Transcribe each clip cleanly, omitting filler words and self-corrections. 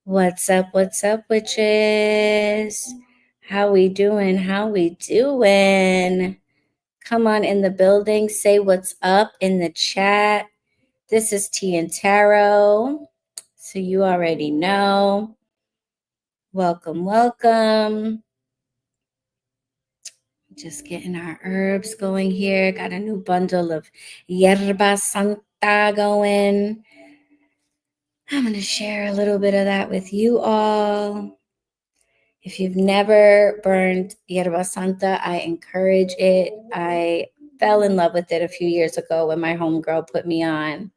What's up, witches? How we doing? How we doing? Come on in the building. Say what's up in the chat. This is Tea and Tarot. So you already know. Welcome. Just getting our herbs going here. Got a new bundle of Yerba Santa going. I'm going to share a little bit of that with you all. If you've never burned Yerba Santa, I encourage it. I fell in love with it a few years ago when my homegirl put me on.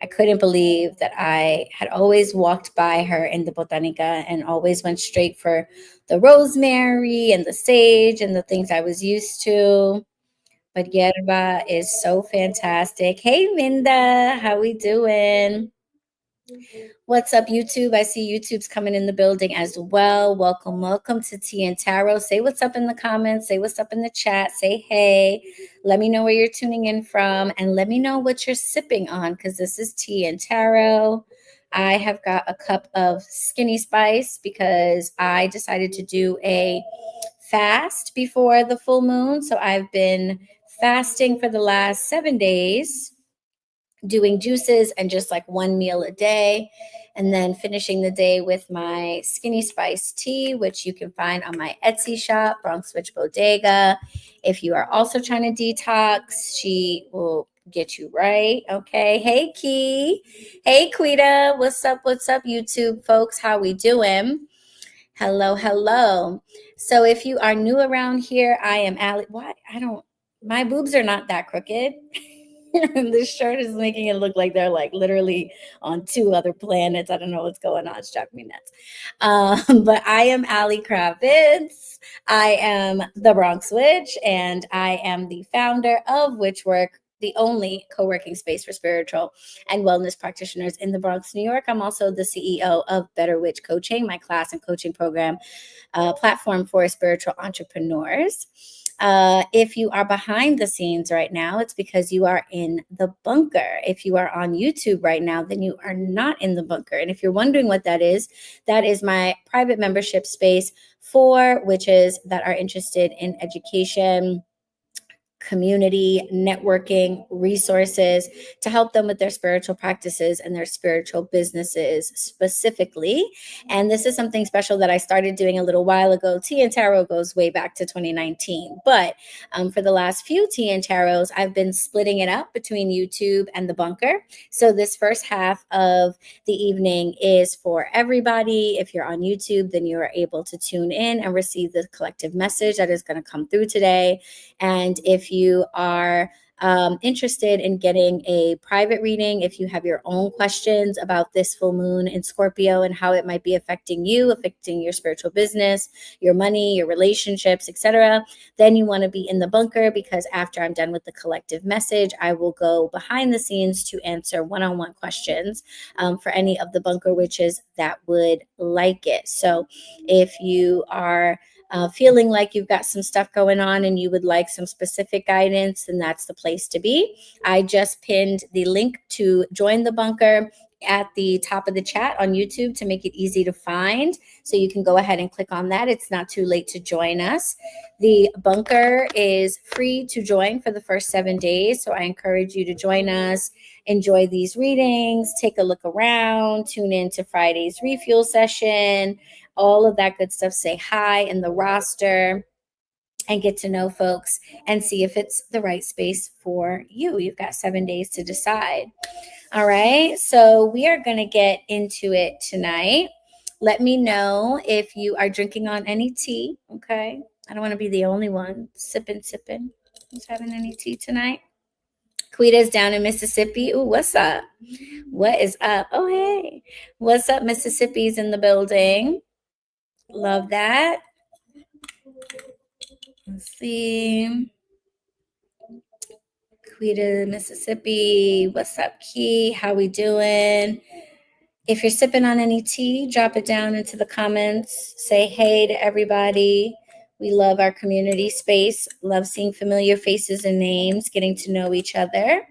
I couldn't believe that I had always walked by her in the Botanica and always went straight for the rosemary and the sage and the things I was used to. But Yerba is so fantastic. Hey, Minda, how we doing? What's up, YouTube? I see YouTube's coming in the building as well. Welcome to Tea and Tarot. Say what's up in the comments. Say what's up in the chat. Say hey. Let me know where you're tuning in from, and let me know what you're sipping on, because this is Tea and Tarot. I have got a cup of Skinny Spice because I decided to do a fast before the full moon. So I've been fasting for the last 7 days, doing juices and just like one meal a day, and then finishing the day with my Skinny Spice tea, which you can find on my Etsy shop, Bronx Witch Bodega. If you are also trying to detox, she will get you right. Okay. Hey, Key. Hey, Quita. What's up, YouTube folks? How we doing? Hello. So if you are new around here, I am Allie. Why? My boobs are not that crooked. This shirt is making it look like they're like literally on two other planets. I don't know what's going on. It's driving me nuts. But I am Allie Kravitz. I am the Bronx Witch, and I am the founder of Witchwork, the only co-working space for spiritual and wellness practitioners in the Bronx, New York. I'm also the CEO of BetterWitch Coaching, my class and coaching program platform for spiritual entrepreneurs. If you are behind the scenes right now, it's because you are in the bunker. If you are on YouTube right now, then you are not in the bunker. And if you're wondering what that is my private membership space for witches that are interested in education, community, networking, resources to help them with their spiritual practices and their spiritual businesses specifically. And this is something special that I started doing a little while ago. Tea and Tarot goes way back to 2019. But for the last few Tea and Tarots, I've been splitting it up between YouTube and the bunker. So this first half of the evening is for everybody. If you're on YouTube, then you are able to tune in and receive the collective message that is going to come through today. And if you are interested in getting a private reading, if you have your own questions about this full moon in Scorpio and how it might be affecting you, affecting your spiritual business, your money, your relationships, etc., then you want to be in the bunker, because after I'm done with the collective message, I will go behind the scenes to answer one-on-one questions for any of the bunker witches that would like it. So if you are feeling like you've got some stuff going on and you would like some specific guidance, then that's the place to be. I just pinned the link to join the bunker at the top of the chat on YouTube to make it easy to find. So you can go ahead and click on that. It's not too late to join us. The bunker is free to join for the first 7 days. So I encourage you to join us, enjoy these readings, take a look around, tune in to Friday's refuel session, all of that good stuff. Say hi in the roster and get to know folks and see if it's the right space for you. You've got 7 days to decide. All right. So we are going to get into it tonight. Let me know if you are drinking on any tea. Okay. I don't want to be the only one sipping. Who's having any tea tonight? Quita's down in Mississippi. Ooh, what's up? What is up? Oh, hey. What's up? Mississippi's in the building. Love that. Let's see. Quita, Mississippi. What's up, Key? How we doing? If you're sipping on any tea, drop it down into the comments. Say hey to everybody. We love our community space. Love seeing familiar faces and names, getting to know each other.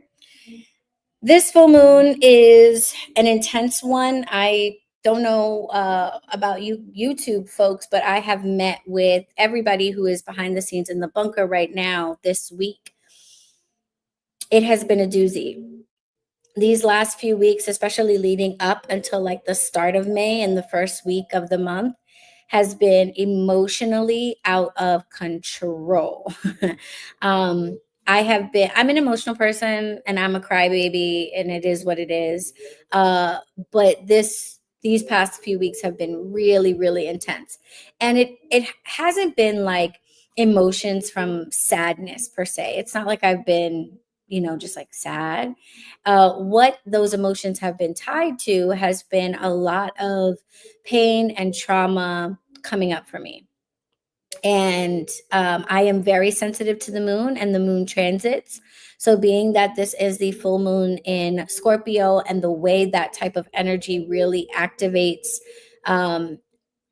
This full moon is an intense one. I don't know about you YouTube folks, but I have met with everybody who is behind the scenes in the bunker right now this week. It has been a doozy. These last few weeks, especially leading up until like the start of May and the first week of the month, has been emotionally out of control. um, I'm an emotional person and I'm a crybaby, and it is what it is. But these past few weeks have been really, really intense. And it hasn't been like emotions from sadness per se. It's not like I've been, just like sad. What those emotions have been tied to has been a lot of pain and trauma coming up for me. And I am very sensitive to the moon and the moon transits. So, being that this is the full moon in Scorpio, and the way that type of energy really activates um,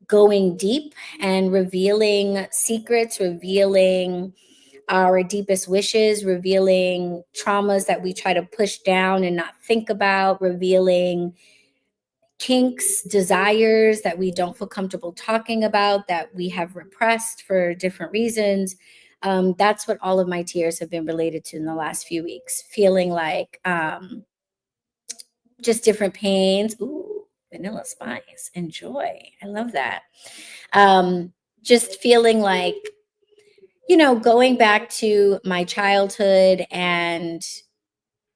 going deep and revealing secrets, revealing our deepest wishes, revealing traumas that we try to push down and not think about, revealing kinks, desires that we don't feel comfortable talking about, that we have repressed for different reasons. That's what all of my tears have been related to in the last few weeks, feeling like just different pains. Ooh, vanilla spice. Enjoy. I love that. Just feeling like, going back to my childhood and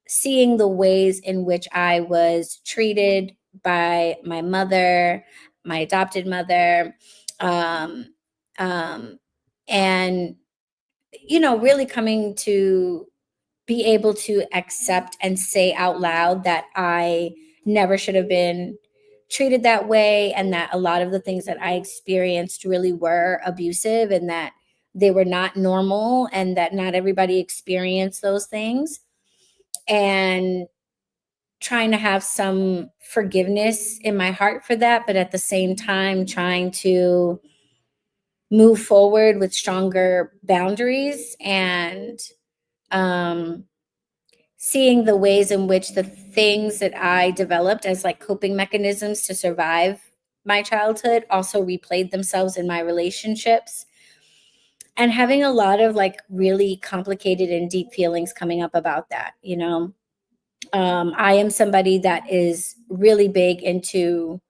seeing the ways in which I was treated by my mother, my adopted mother, um, um, and, really coming to be able to accept and say out loud that I never should have been treated that way, and that a lot of the things that I experienced really were abusive, and that they were not normal, and that not everybody experienced those things. And trying to have some forgiveness in my heart for that, but at the same time trying to move forward with stronger boundaries, and um, seeing the ways in which the things that I developed as like coping mechanisms to survive my childhood also replayed themselves in my relationships, and having a lot of like really complicated and deep feelings coming up about that. I am somebody that is really big into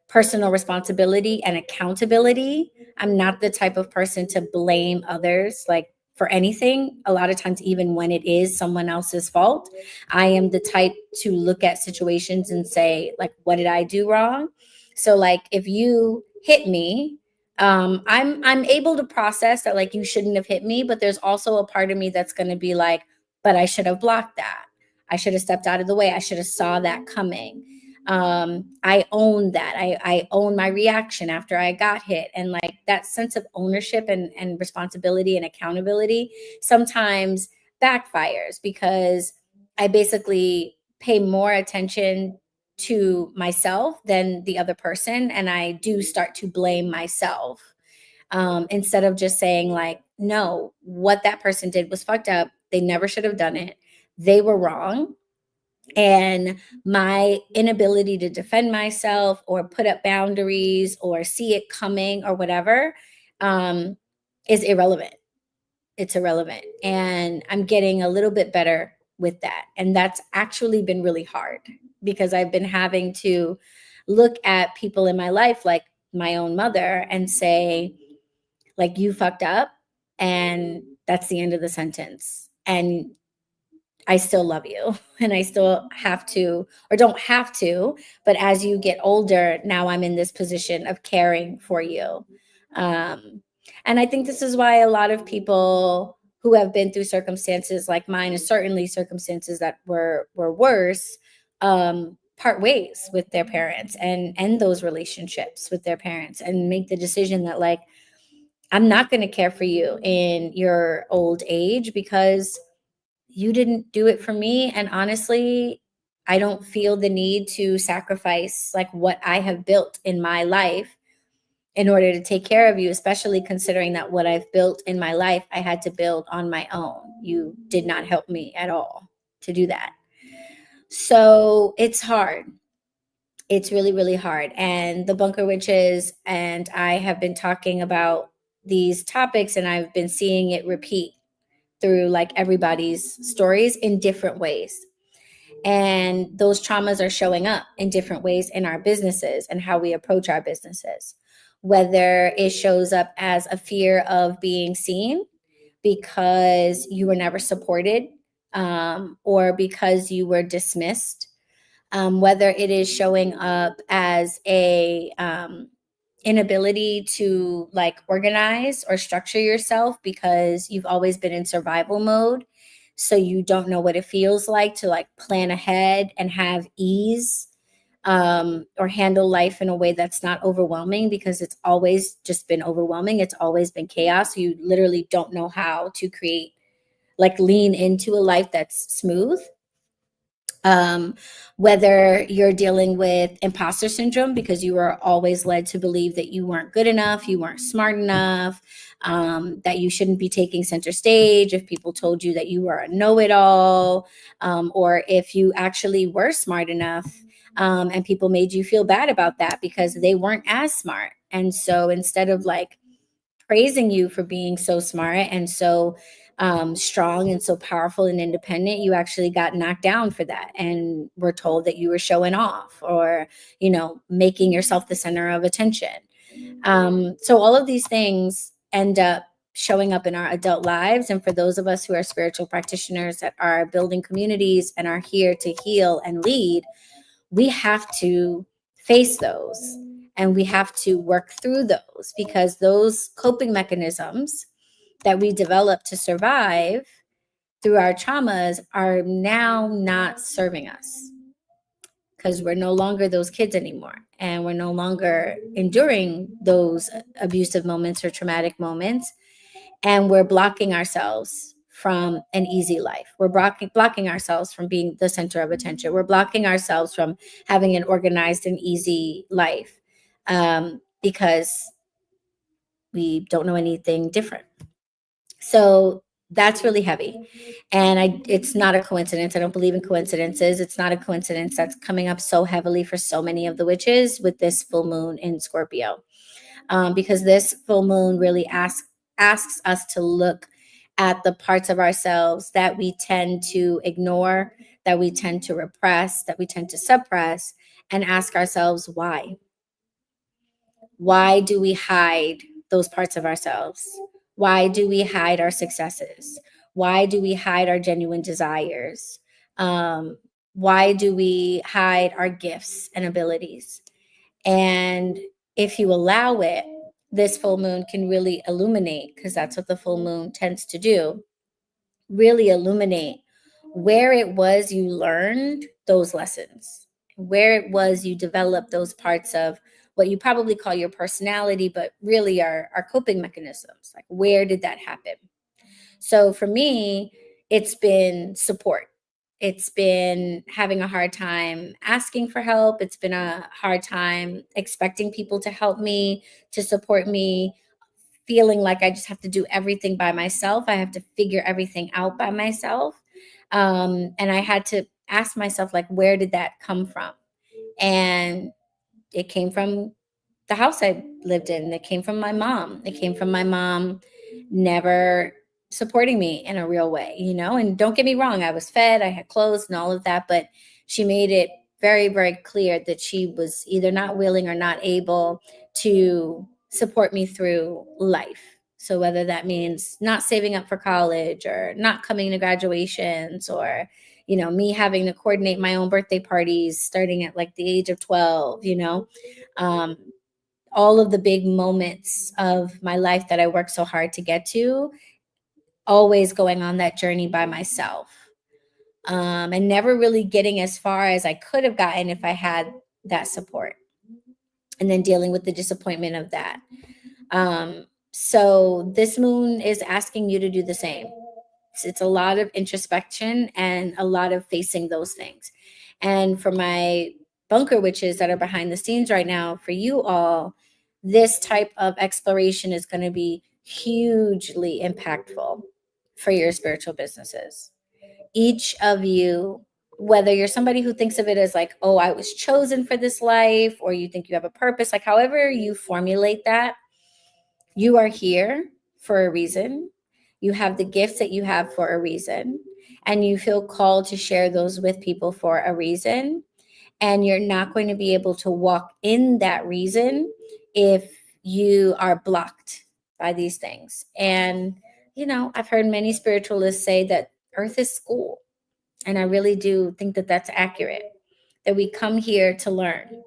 personal responsibility and accountability. I'm not the type of person to blame others like for anything. A lot of times, even when it is someone else's fault, I am the type to look at situations and say, like, what did I do wrong? So, like, if you hit me, I'm able to process that, like, you shouldn't have hit me, but there's also a part of me that's going to be like, but I should have blocked that. I should have stepped out of the way. I should have saw that coming. I own that. I own my reaction after I got hit. And like that sense of ownership and responsibility and accountability sometimes backfires, because I basically pay more attention to myself than the other person. And I do start to blame myself, instead of just saying, like, no, what that person did was fucked up. They never should have done it. They were wrong, and my inability to defend myself or put up boundaries or see it coming or whatever, um, is irrelevant. It's irrelevant. And I'm getting a little bit better with that. And that's actually been really hard, because I've been having to look at people in my life, like my own mother, and say, like, you fucked up. And that's the end of the sentence. And I still love you, and I still have to, or don't have to, but as you get older, now I'm in this position of caring for you. Um, and I think this is why a lot of people who have been through circumstances like mine, and certainly circumstances that were worse, part ways with their parents and end those relationships with their parents, and make the decision that, like, I'm not going to care for you in your old age, because you didn't do it for me. And honestly, I don't feel the need to sacrifice like what I have built in my life in order to take care of you, especially considering that what I've built in my life, I had to build on my own. You did not help me at all to do that. So it's hard. It's really, really hard. And the bunker witches and I have been talking about these topics, and I've been seeing it repeat through like everybody's stories in different ways. And those traumas are showing up in different ways in our businesses and how we approach our businesses. Whether it shows up as a fear of being seen because you were never supported, or because you were dismissed, whether it is showing up as a inability to like organize or structure yourself because you've always been in survival mode, so you don't know what it feels like to like plan ahead and have ease, or handle life in a way that's not overwhelming, because it's always just been overwhelming, it's always been chaos, so you literally don't know how to create, like lean into a life that's smooth. um, Whether you're dealing with imposter syndrome because you were always led to believe that you weren't good enough, you weren't smart enough, that you shouldn't be taking center stage if people told you that you were a know-it-all, or if you actually were smart enough, and people made you feel bad about that because they weren't as smart. And so instead of like praising you for being so smart and so strong and so powerful and independent, you actually got knocked down for that and were told that you were showing off, or making yourself the center of attention. So all of these things end up showing up in our adult lives. And for those of us who are spiritual practitioners that are building communities and are here to heal and lead, we have to face those, and we have to work through those, because those coping mechanisms that we develop to survive through our traumas are now not serving us, because we're no longer those kids anymore, and we're no longer enduring those abusive moments or traumatic moments, and we're blocking ourselves from an easy life. We're blocking ourselves from being the center of attention. We're blocking ourselves from having an organized and easy life, because we don't know anything different. So that's really heavy. And it's not a coincidence. I don't believe in coincidences. It's not a coincidence that's coming up so heavily for so many of the witches with this full moon in Scorpio, because this full moon really asks us to look at the parts of ourselves that we tend to ignore, that we tend to repress, that we tend to suppress, and ask ourselves why. Why do we hide those parts of ourselves? Why do we hide our successes? Why do we hide our genuine desires? Why do we hide our gifts and abilities? And if you allow it, this full moon can really illuminate, because that's what the full moon tends to do, really illuminate where it was you learned those lessons, where it was you developed those parts of what you probably call your personality, but really are coping mechanisms. Like, where did that happen? So for me, it's been support. It's been having a hard time asking for help. It's been a hard time expecting people to help me, to support me, feeling like I just have to do everything by myself. I have to figure everything out by myself. And I had to ask myself, like, where did that come from? And it came from the house I lived in. It came from my mom. It came from my mom never supporting me in a real way, And don't get me wrong, I was fed, I had clothes and all of that, but she made it very, very clear that she was either not willing or not able to support me through life. So whether that means not saving up for college, or not coming to graduations, or me having to coordinate my own birthday parties starting at like the age of 12, um, all of the big moments of my life that I worked so hard to get to, always going on that journey by myself, and never really getting as far as I could have gotten if I had that support, and then dealing with the disappointment of that. So this moon is asking you to do the same. It's a lot of introspection and a lot of facing those things. And for my bunker witches that are behind the scenes right now, for you all, this type of exploration is going to be hugely impactful for your spiritual businesses. Each of you whether you're somebody who thinks of it as like, oh, I was chosen for this life, or you think you have a purpose, like however you formulate that, you are here for a reason. You have the gifts that you have for a reason, and you feel called to share those with people for a reason. And you're not going to be able to walk in that reason if you are blocked by these things. And, I've heard many spiritualists say that Earth is school. And I really do think that that's accurate, that we come here to learn.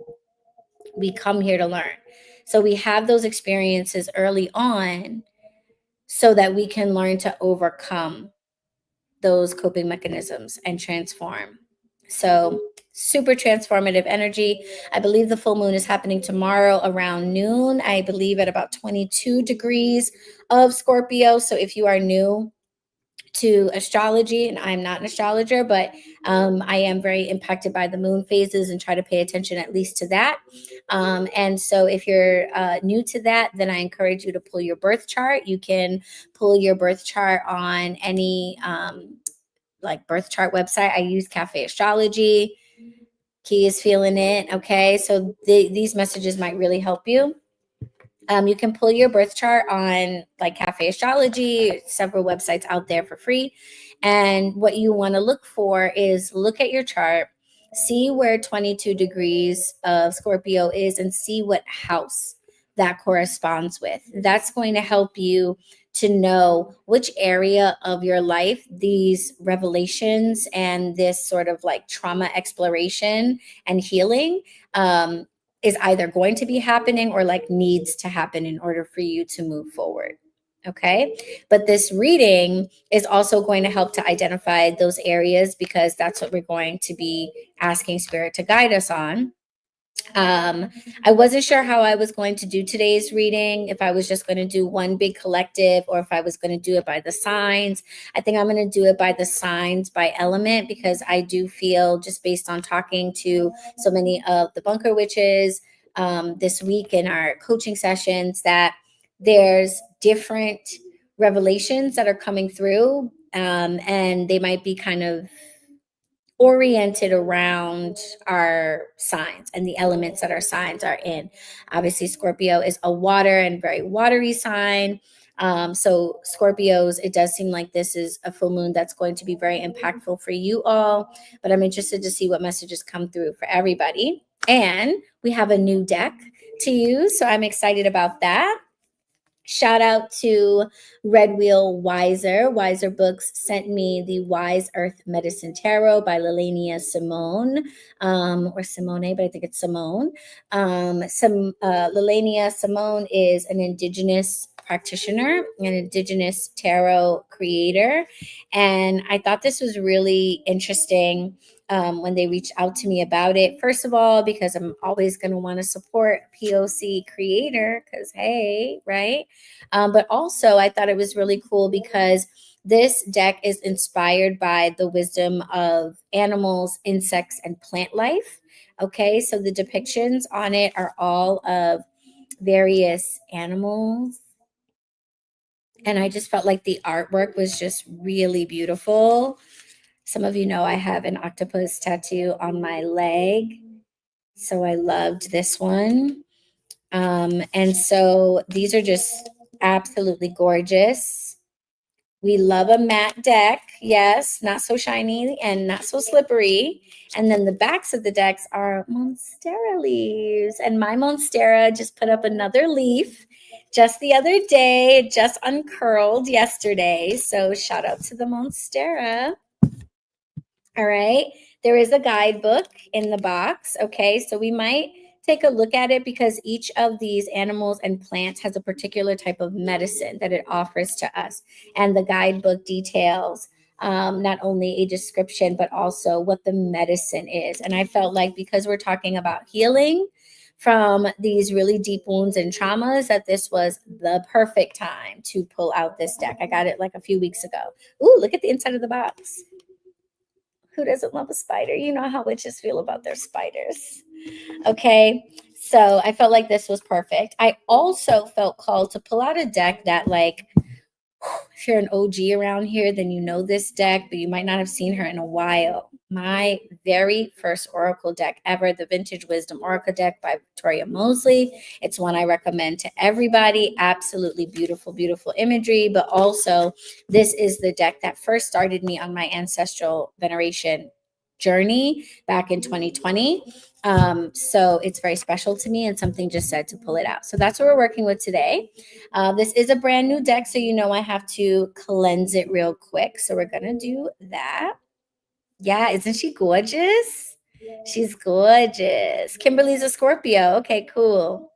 We come here to learn. So we have those experiences early on so that we can learn to overcome those coping mechanisms and transform. So, super transformative energy. I believe the full moon is happening tomorrow around noon. I believe at about 22 degrees of Scorpio. So, if you are new to astrology, and I'm not an astrologer, but I am very impacted by the moon phases and try to pay attention at least to that. And so, if you're new to that, then I encourage you to pull your birth chart. You can pull your birth chart on any like birth chart website. I use Cafe Astrology. Key is feeling it. Okay, so these messages might really help you. You can pull your birth chart on like Cafe Astrology, several websites out there for free. And what you want to look for is look at your chart, see where 22 degrees of Scorpio is, and see what house that corresponds with. That's going to help you to know which area of your life these revelations and this sort of like trauma exploration and healing is either going to be happening or like needs to happen in order for you to move forward. Okay. But this reading is also going to help to identify those areas because that's what we're going to be asking Spirit to guide us on. Um, I wasn't sure how I was going to do today's reading, if I was just going to do one big collective or if I was going to do it by the signs. I think I'm going to do it by the signs, by element, because I do feel, just based on talking to so many of the bunker witches this week in our coaching sessions, that there's different revelations that are coming through, and they might be kind of oriented around our signs and the elements that our signs are in. Obviously, Scorpio is a water and very watery sign. So Scorpios, it does seem like this is a full moon that's going to be very impactful for you all, but I'm interested to see what messages come through for everybody. And we have a new deck to use, so I'm excited about that. Shout out to Red Wheel Wiser. Wiser Books sent me the Wise Earth Medicine Tarot by Lelania Simone, or Simone, but I think it's Simone. Lelania Simone is an Indigenous practitioner, an Indigenous tarot creator. And I thought this was really interesting when they reached out to me about it. First of all, because I'm always going to want to support POC creator, because hey, right? But also, I thought it was really cool because this deck is inspired by the wisdom of animals, insects, and plant life. Okay, so the depictions on it are all of various animals. And I just felt like the artwork was just really beautiful. Some of you know I have an octopus tattoo on my leg. So I loved this one. And so these are just absolutely gorgeous. We love a matte deck. Yes, not so shiny and not so slippery. And then the backs of the decks are Monstera leaves. And my Monstera just put up another leaf just the other day. It just uncurled yesterday. So shout out to the Monstera. All right. There is a guidebook in the box. Okay. So we might take a look at it because each of these animals and plants has a particular type of medicine that it offers to us. And the guidebook details not only a description, but also what the medicine is. And I felt like because we're talking about healing from these really deep wounds and traumas, that this was the perfect time to pull out this deck. I got it like a few weeks ago. Ooh, look at the inside of the box. Who doesn't love a spider? You know how witches feel about their spiders. Okay. So I felt like this was perfect. I also felt called to pull out a deck that like If you're an OG around here, then you know this deck, but you might not have seen her in a while. My very first Oracle deck ever, the Vintage Wisdom Oracle deck by Victoria Mosley. It's one I recommend to everybody. Absolutely beautiful, beautiful imagery, but also this is the deck that first started me on my ancestral veneration journey back in 2020. So it's very special to me, and something just said to pull it out. So that's what we're working with today. This is a brand new deck, so you know I have to cleanse it real quick. So we're going to do that. Yeah, isn't she gorgeous? She's gorgeous. Kimberly's a Scorpio. Okay, cool.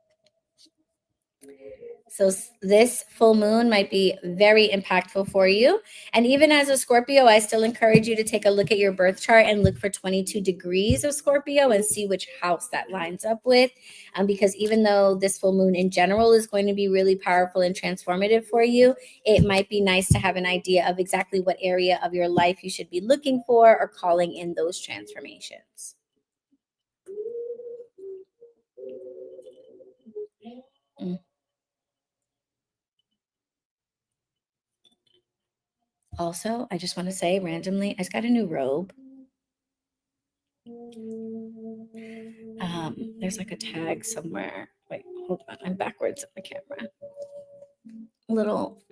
So this full moon might be very impactful for you. And even as a Scorpio, I still encourage you to take a look at your birth chart and look for 22 degrees of Scorpio and see which house that lines up with. Because even though this full moon in general is going to be really powerful and transformative for you, it might be nice to have an idea of exactly what area of your life you should be looking for or calling in those transformations. Mm. Also, I just want to say randomly, I just got a new robe. There's like a tag somewhere. Wait, hold on. I'm backwards on the camera. A little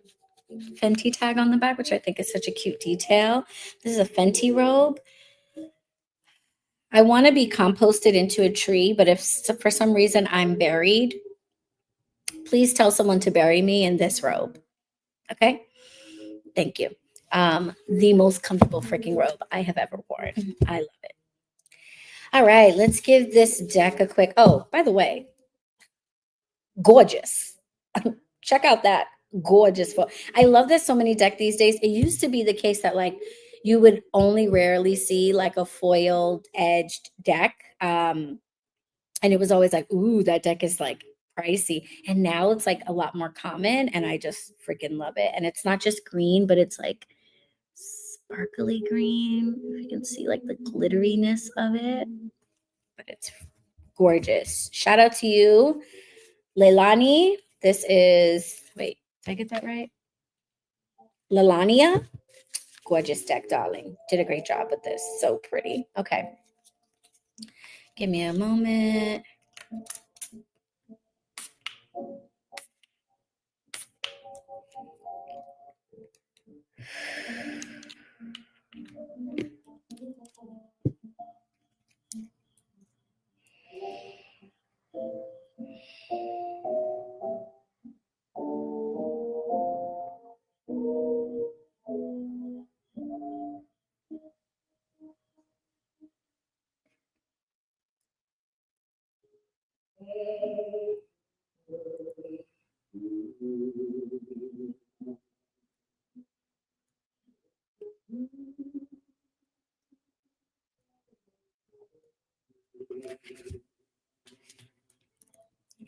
Fenty tag on the back, which I think is such a cute detail. This is a Fenty robe. I want to be composted into a tree, but if for some reason I'm buried, please tell someone to bury me in this robe. Okay? Thank you. The most comfortable freaking robe I have ever worn. I love it. All right, let's give this deck a quick. Oh, by the way, gorgeous. Check out that gorgeous photo. I love that so many deck these days. It used to be the case that like you would only rarely see like a foiled edged deck. And it was always like, ooh, that deck is like pricey. And now it's like a lot more common, and I just freaking love it. And it's not just green, but it's like sparkly green. If you can see like the glitteriness of it. But it's gorgeous. Shout out to you, Leilani. This is, wait, did I get that right? Lalania. Gorgeous deck, darling. Did a great job with this. So pretty. Okay. Give me a moment.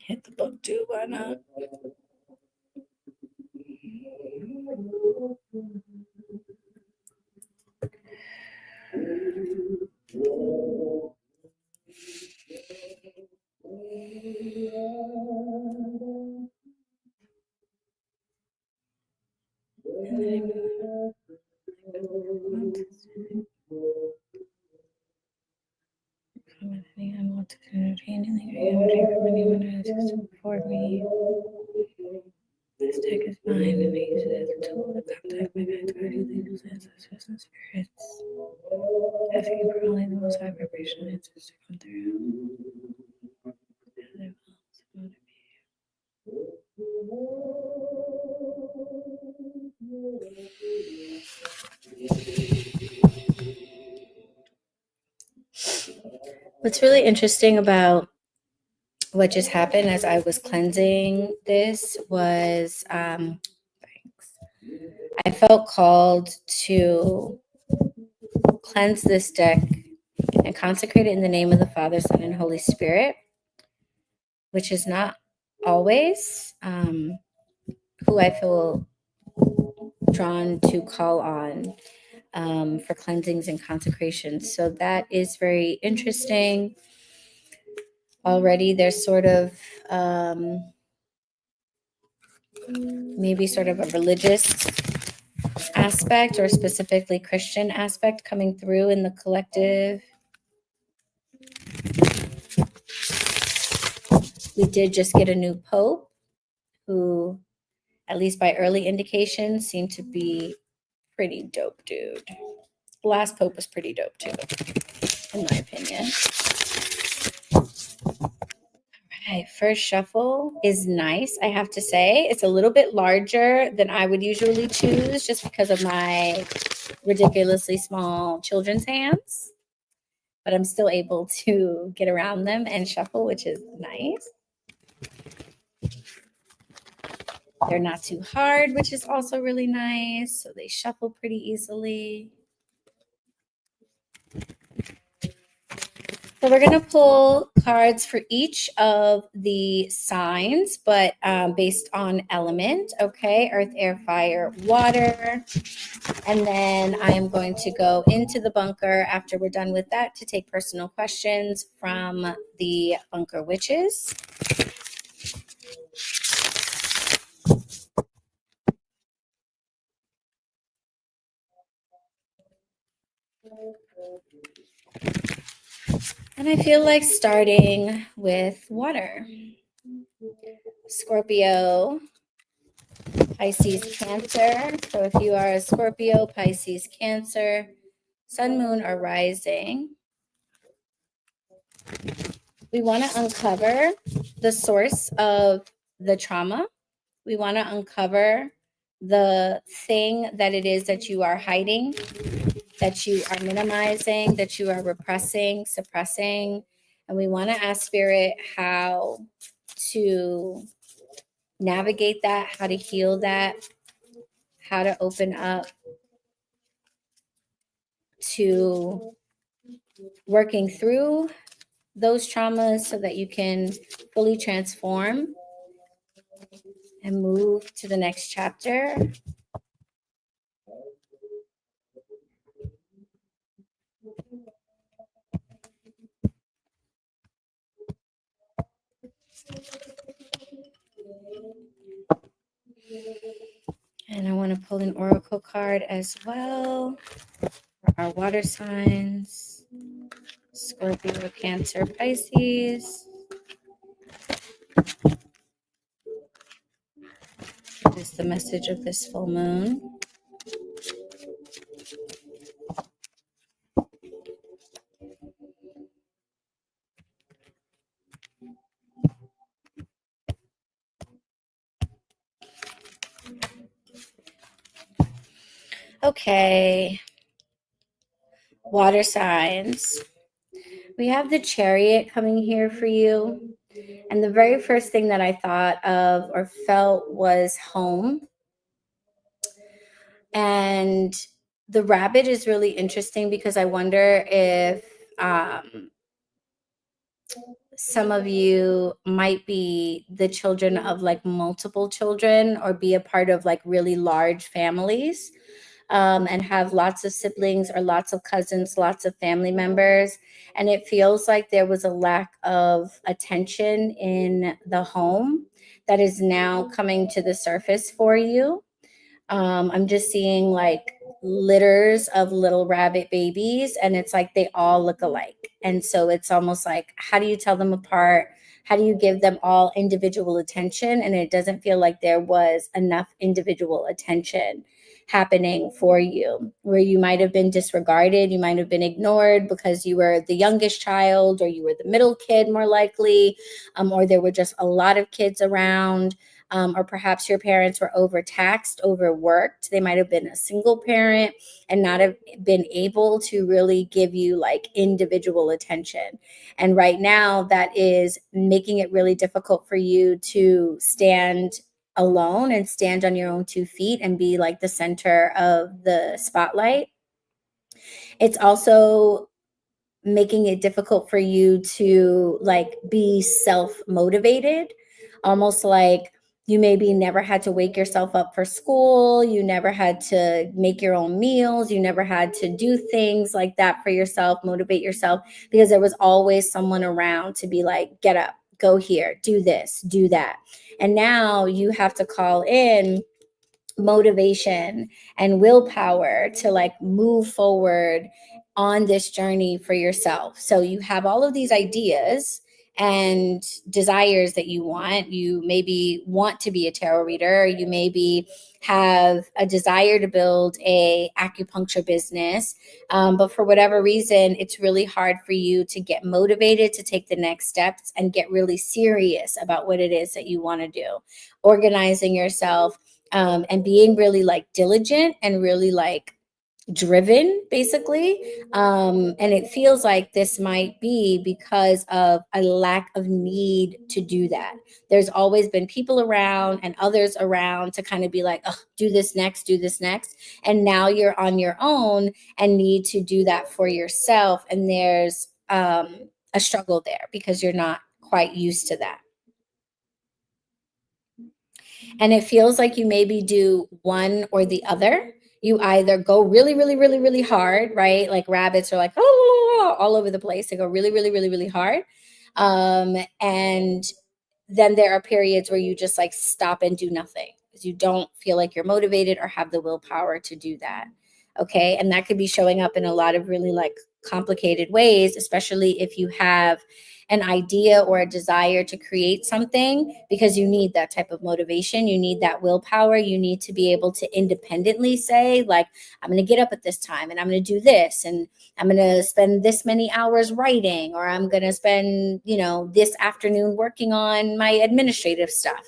Hit the book too, why not? For me. This deck is mine, and I use it as a tool to contact my guides, guardians, angels, ancestors, and spirits. Asking for only the most high vibration answers to come through. What's really interesting about what just happened as I was cleansing this was I felt called to cleanse this deck and consecrate it in the name of the Father, Son, and Holy Spirit, which is not always who I feel drawn to call on for cleansings and consecrations. So that is very interesting. Already there's sort of maybe sort of a religious aspect or specifically Christian aspect coming through in the collective. We did just get a new pope who, at least by early indications, seemed to be pretty dope dude. The last pope was pretty dope too, in my opinion. Okay, first shuffle is nice, I have to say. It's a little bit larger than I would usually choose just because of my ridiculously small children's hands. But I'm still able to get around them and shuffle, which is nice. They're not too hard, which is also really nice. So they shuffle pretty easily. So we're going to pull cards for each of the signs, but based on element, okay? Earth, air, fire, water. And then I am going to go into the bunker after we're done with that to take personal questions from the bunker witches. And I feel like starting with water. Scorpio, Pisces, Cancer. So if you are a Scorpio, Pisces, Cancer, Sun, Moon, or Rising, we want to uncover the source of the trauma. We want to uncover the thing that it is that you are hiding, that you are minimizing, that you are repressing, suppressing. And we want to ask Spirit how to navigate that, how to heal that, how to open up to working through those traumas so that you can fully transform and move to the next chapter. And I want to pull an oracle card as well for our water signs, Scorpio, Cancer, Pisces. What is the message of this full moon? Okay, water signs. We have the Chariot coming here for you. And the very first thing that I thought of or felt was home. And the rabbit is really interesting because I wonder if some of you might be the children of like multiple children or be a part of like really large families. And have lots of siblings or lots of cousins, lots of family members. And it feels like there was a lack of attention in the home that is now coming to the surface for you. I'm just seeing like litters of little rabbit babies, and it's like they all look alike. And so it's almost like, how do you tell them apart? How do you give them all individual attention? And it doesn't feel like there was enough individual attention happening for you, where you might have been disregarded, you might have been ignored because you were the youngest child, or you were the middle kid more likely, or there were just a lot of kids around. Or perhaps your parents were overtaxed, overworked. They might have been a single parent and not have been able to really give you like individual attention. And right now, that is making it really difficult for you to stand alone and stand on your own 2 feet and be like the center of the spotlight. It's also making it difficult for you to like be self-motivated, almost like you maybe never had to wake yourself up for school, you never had to make your own meals, you never had to do things like that for yourself, motivate yourself, because there was always someone around to be like, get up, go here, do this, do that. And now you have to call in motivation and willpower to like move forward on this journey for yourself. So you have all of these ideas and desires that you want. You maybe want to be a tarot reader, or you maybe have a desire to build a acupuncture business, but for whatever reason it's really hard for you to get motivated to take the next steps and get really serious about what it is that you want to do. Organizing yourself, and being really like diligent and really like driven, basically. And it feels like this might be because of a lack of need to do that. There's always been people around and others around to kind of be like, oh, do this next, do this next. And now you're on your own and need to do that for yourself. And there's a struggle there because you're not quite used to that. And it feels like you maybe do one or the other. You either go really, really, really, really hard, right? Like rabbits are like, oh, all over the place. They go really, really, really, really hard. And then there are periods where you just like stop and do nothing because you don't feel like you're motivated or have the willpower to do that. Okay. And that could be showing up in a lot of really like complicated ways, especially if you have an idea or a desire to create something, because you need that type of motivation. You need that willpower. You need to be able to independently say, like, I'm going to get up at this time and I'm going to do this. And I'm going to spend this many hours writing, or I'm going to spend, this afternoon working on my administrative stuff.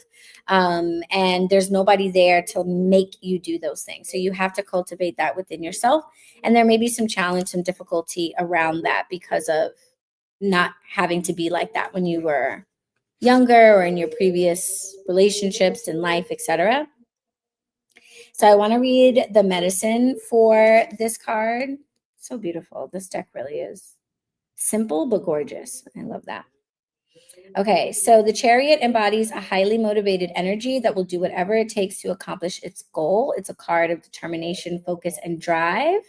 And there's nobody there to make you do those things. So you have to cultivate that within yourself. And there may be some challenge, some difficulty around that because of not having to be like that when you were younger or in your previous relationships in life, etc. So I want to read the medicine for this card. So beautiful. This deck really is simple but gorgeous. I love that. Okay, so the Chariot embodies a highly motivated energy that will do whatever it takes to accomplish its goal. It's a card of determination, focus, and drive.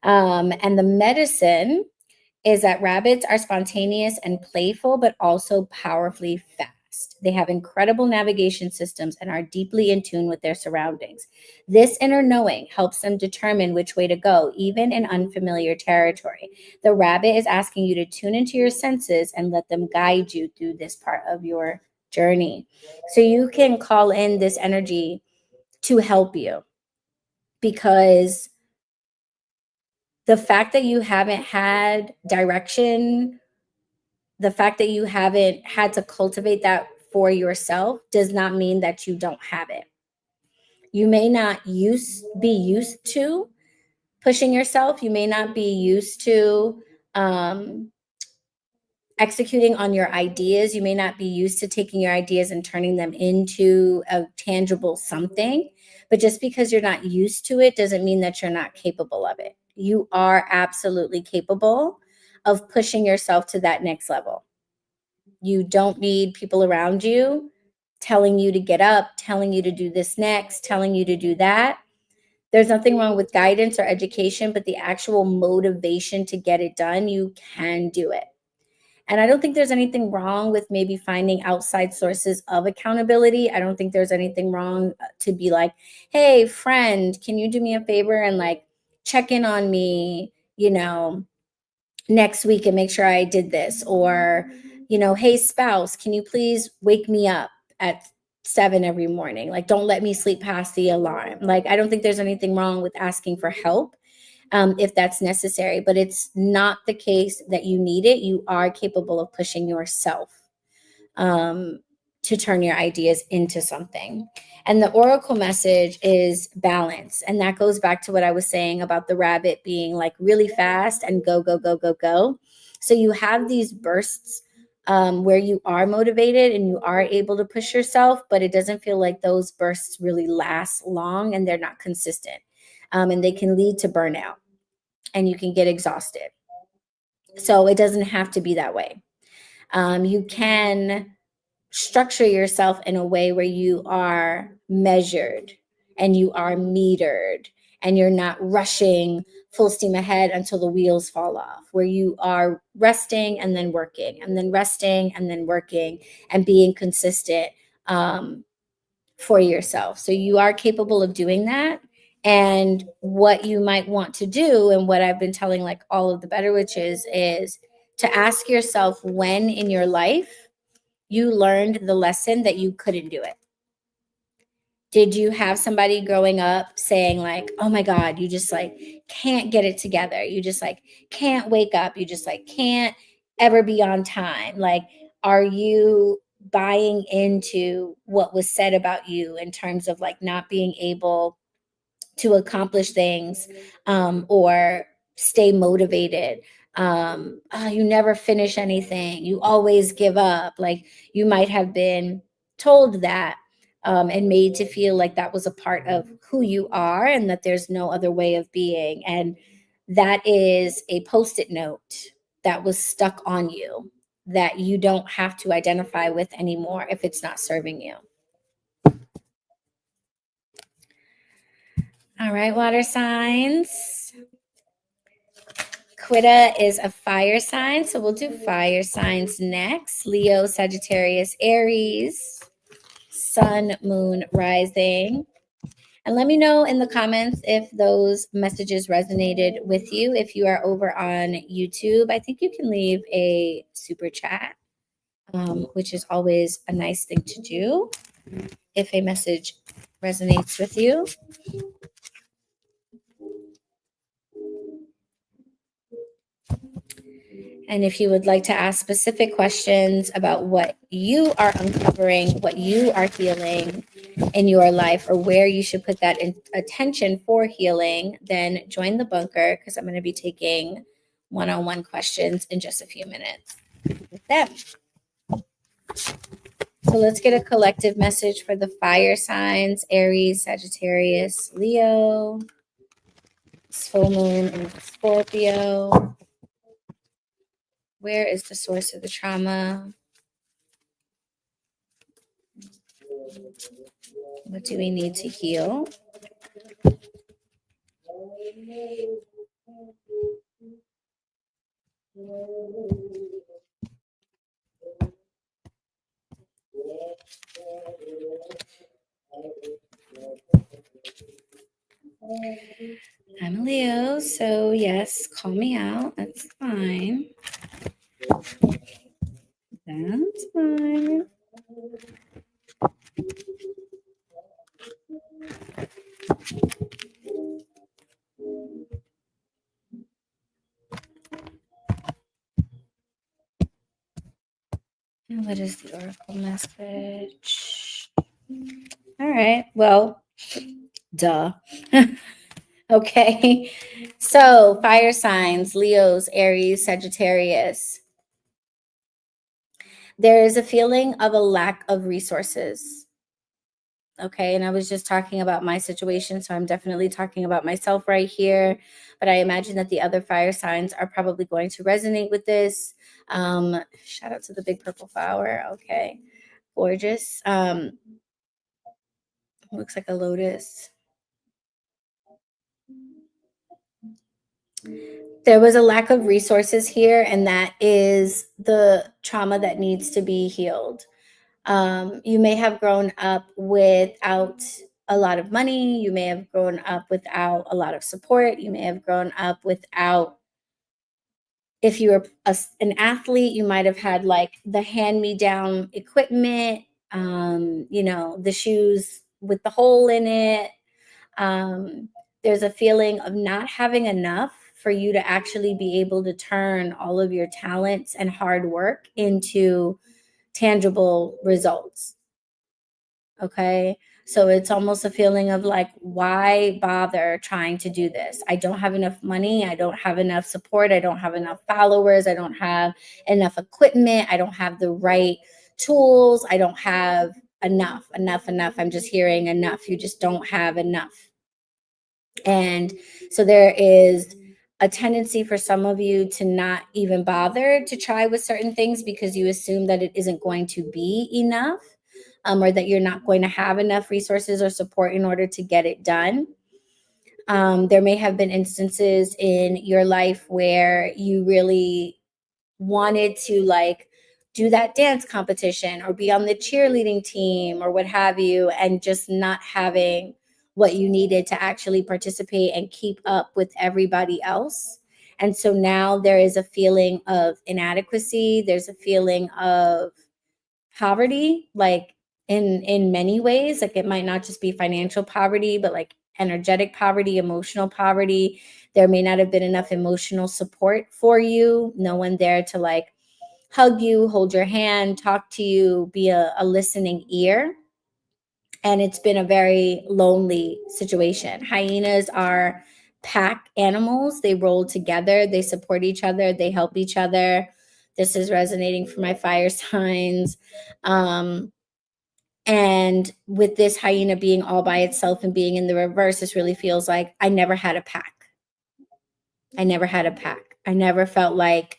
And the medicine is that rabbits are spontaneous and playful, but also powerfully fast. They have incredible navigation systems and are deeply in tune with their surroundings. This inner knowing helps them determine which way to go, even in unfamiliar territory. The rabbit is asking you to tune into your senses and let them guide you through this part of your journey. So you can call in this energy to help you, because the fact that you haven't had direction, the fact that you haven't had to cultivate that for yourself does not mean that you don't have it. You may not be used to pushing yourself. You may not be used to executing on your ideas. You may not be used to taking your ideas and turning them into a tangible something. But just because you're not used to it doesn't mean that you're not capable of it. You are absolutely capable of pushing yourself to that next level. You don't need people around you telling you to get up, telling you to do this next, telling you to do that. There's nothing wrong with guidance or education, but the actual motivation to get it done, you can do it. And I don't think there's anything wrong with maybe finding outside sources of accountability. I don't think there's anything wrong to be like, hey, friend, can you do me a favor and like check in on me, next week and make sure I did this? Or, hey, spouse, can you please wake me up at 7 every morning? Like, don't let me sleep past the alarm. Like, I don't think there's anything wrong with asking for help. If that's necessary, but it's not the case that you need it. You are capable of pushing yourself to turn your ideas into something. And the oracle message is balance. And that goes back to what I was saying about the rabbit being like really fast and go, go, go, go, go. So you have these bursts where you are motivated and you are able to push yourself, but it doesn't feel like those bursts really last long and they're not consistent. And they can lead to burnout and you can get exhausted. So it doesn't have to be that way. You can structure yourself in a way where you are measured and you are metered and you're not rushing full steam ahead until the wheels fall off, where you are resting and then working and then resting and then working and being consistent for yourself. So you are capable of doing that. And what you might want to do, and what I've been telling like all of the better witches, is to ask yourself when in your life you learned the lesson that you couldn't do it. Did you have somebody growing up saying like, oh my God, you just like can't get it together. You just like can't wake up. You just like can't ever be on time. Like, are you buying into what was said about you in terms of like not being able to accomplish things, or stay motivated? You never finish anything. You always give up. Like, you might have been told that, and made to feel like that was a part of who you are and that there's no other way of being. And that is a post-it note that was stuck on you that you don't have to identify with anymore if it's not serving you. All right, water signs. Quitta is a fire sign, so we'll do fire signs next. Leo, Sagittarius, Aries, Sun, Moon, Rising. And let me know in the comments if those messages resonated with you. If you are over on YouTube, I think you can leave a super chat, which is always a nice thing to do if a message resonates with you. And if you would like to ask specific questions about what you are uncovering, what you are healing in your life, or where you should put that attention for healing, then join the bunker, because I'm going to be taking one-on-one questions in just a few minutes with them. So let's get a collective message for the fire signs: Aries, Sagittarius, Leo, full moon in Scorpio. Where is the source of the trauma? What do we need to heal? I'm a Leo, so yes, call me out. That's fine. That's fine. And what is the oracle message? All right. Well, duh. Okay. So, fire signs: Leos, Aries, Sagittarius. There is a feeling of a lack of resources. Okay. And I was just talking about my situation, so I'm definitely talking about myself right here. But I imagine that the other fire signs are probably going to resonate with this. Shout out to the big purple flower. Okay. Gorgeous. Looks like a lotus. There was a lack of resources here, and that is the trauma that needs to be healed. You may have grown up without a lot of money. You may have grown up without a lot of support. You may have grown up without, if you were an athlete, you might have had like the hand-me-down equipment, the shoes with the hole in it. There's a feeling of not having enough for you to actually be able to turn all of your talents and hard work into tangible results. Okay. So it's almost a feeling of like, why bother trying to do this? I don't have enough money. I don't have enough support. I don't have enough followers. I don't have enough equipment. I don't have the right tools. I don't have enough. I'm just hearing enough. You just don't have enough. And so there is a tendency for some of you to not even bother to try with certain things because you assume that it isn't going to be enough, or that you're not going to have enough resources or support in order to get it done. There may have been instances in your life where you really wanted to like do that dance competition or be on the cheerleading team or what have you, and just not having what you needed to actually participate and keep up with everybody else. And so now there is a feeling of inadequacy. There's a feeling of poverty, like in many ways. Like it might not just be financial poverty, but like energetic poverty, emotional poverty. There may not have been enough emotional support for you, no one there to like hug you, hold your hand, talk to you, be a listening ear. And it's been a very lonely situation. Hyenas are pack animals. They roll together, they support each other, they help each other. This is resonating for my fire signs. And with this hyena being all by itself and being in the reverse, this really feels like I never had a pack. I never had a pack. I never felt like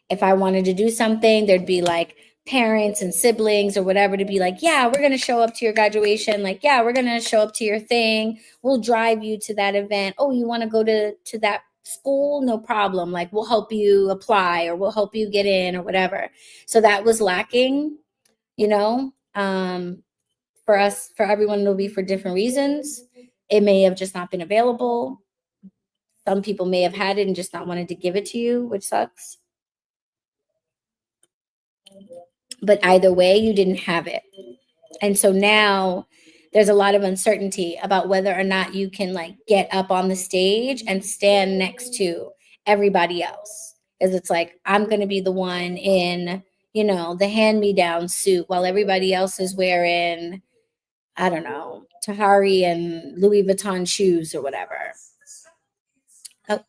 if I wanted to do something, there'd be like parents and siblings or whatever to be like, yeah, we're going to show up to your graduation. Like, yeah, we're going to show up to your thing. We'll drive you to that event. Oh, you want to go to that school? No problem. Like, we'll help you apply or we'll help you get in or whatever. So that was lacking, you know, for us, for everyone, it'll be for different reasons. It may have just not been available. Some people may have had it and just not wanted to give it to you, which sucks. But either way, you didn't have it. And so now there's a lot of uncertainty about whether or not you can like get up on the stage and stand next to everybody else. Because it's like, I'm going to be the one in, you know, the hand me down suit while everybody else is wearing, I don't know, Tahari and Louis Vuitton shoes or whatever. Oh,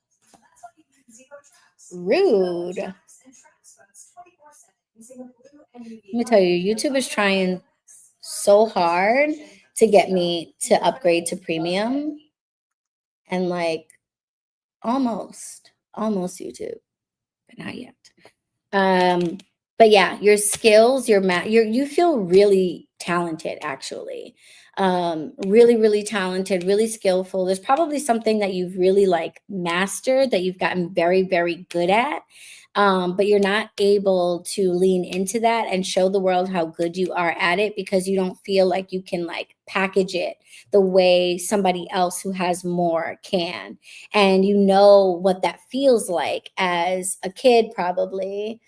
rude. Let me tell you, YouTube is trying so hard to get me to upgrade to premium, and like almost YouTube, but not yet. Um, but yeah, your skills, you feel really talented actually. Really, really talented, really skillful. There's probably something that you've really like mastered that you've gotten very, very good at. But you're not able to lean into that and show the world how good you are at it because you don't feel like you can like package it the way somebody else who has more can. And you know what that feels like as a kid, probably,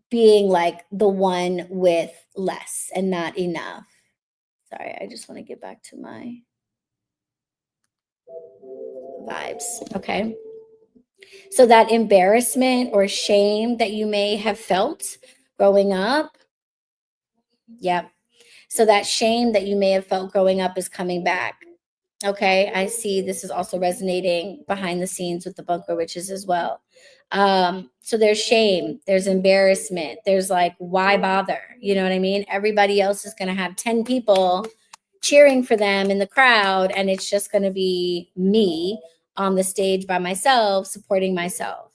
being like the one with less and not enough. Sorry, I just want to get back to my vibes. Okay. So that embarrassment or shame that you may have felt growing up. Yep. So that shame that you may have felt growing up is coming back. Okay. I see this is also resonating behind the scenes with the bunker witches as well. So there's shame, there's embarrassment, there's like, why bother? You know what I mean? Everybody else is going to have 10 people cheering for them in the crowd, and it's just going to be me on the stage by myself, supporting myself.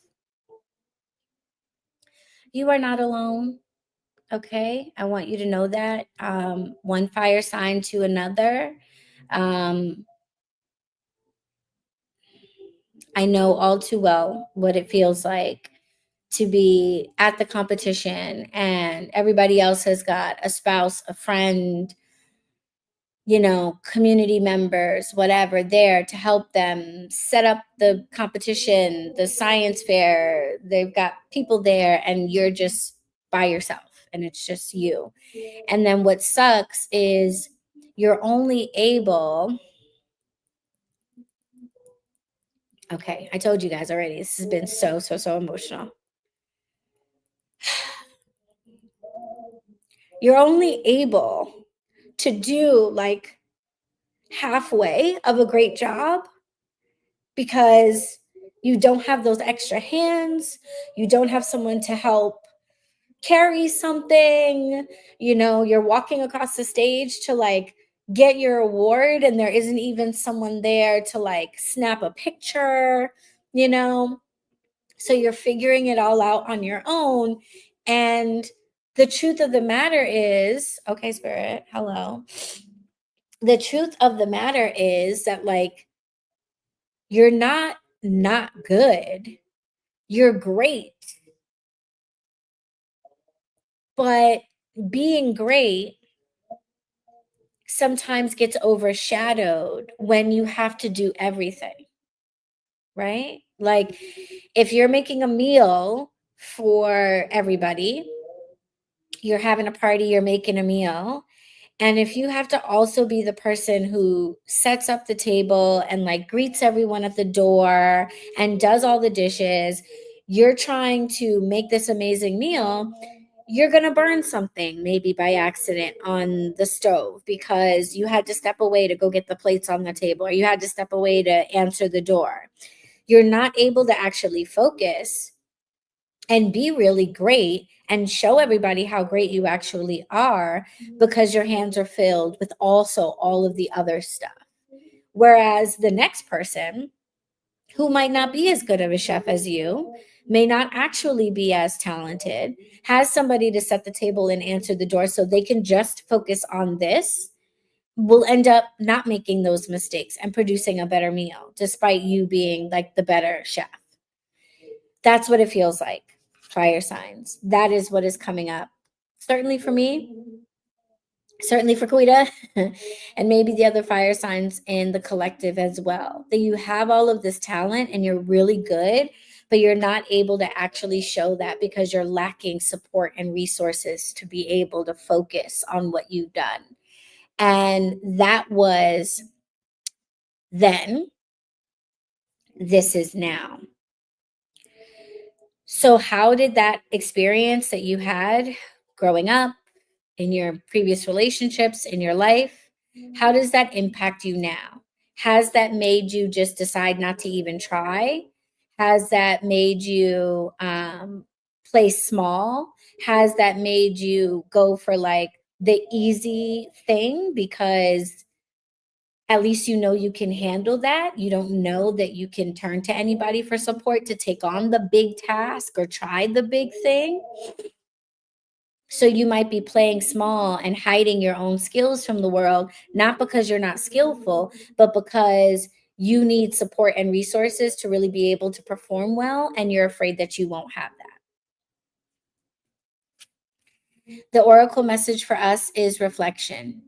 You are not alone. Okay. I want you to know that. One fire sign to another. I know all too well what it feels like to be at the competition and everybody else has got a spouse, a friend, you know, community members, whatever, there to help them set up the competition, the science fair. They've got people there and you're just by yourself and it's just you. And then what sucks is you're only able. Okay, I told you guys already. This has been so emotional. You're only able to do like halfway of a great job because you don't have those extra hands. You don't have someone to help carry something. You know, you're walking across the stage to like get your award, and there isn't even someone there to like snap a picture, you know? So you're figuring it all out on your own. And the truth of the matter is, okay, Spirit, hello. the truth of the matter is that, like, you're not good. You're great. But being great sometimes gets overshadowed when you have to do everything, right? Like, if you're making a meal for everybody, you're having a party, you're making a meal, and if you have to also be the person who sets up the table and like greets everyone at the door and does all the dishes, you're trying to make this amazing meal, you're going to burn something maybe by accident on the stove because you had to step away to go get the plates on the table, or you had to step away to answer the door. You're not able to actually focus and be really great and show everybody how great you actually are because your hands are filled with also all of the other stuff. Whereas the next person, who might not be as good of a chef as you, may not actually be as talented, has somebody to set the table and answer the door so they can just focus on this, will end up not making those mistakes and producing a better meal despite you being like the better chef. That's what it feels like. Fire signs. That is what is coming up. Certainly for me, certainly for Quita, and maybe the other fire signs in the collective as well. That you have all of this talent and you're really good, but you're not able to actually show that because you're lacking support and resources to be able to focus on what you've done. And that was then, this is now. So, how did that experience that you had growing up, in your previous relationships, in your life, how does that impact you now? Has that made you just decide not to even try? Has that made you play small? Has that made you go for like the easy thing because at least you know you can handle that? You don't know that you can turn to anybody for support to take on the big task or try the big thing. So you might be playing small and hiding your own skills from the world, not because you're not skillful, but because you need support and resources to really be able to perform well, and you're afraid that you won't have that. The oracle message for us is reflection.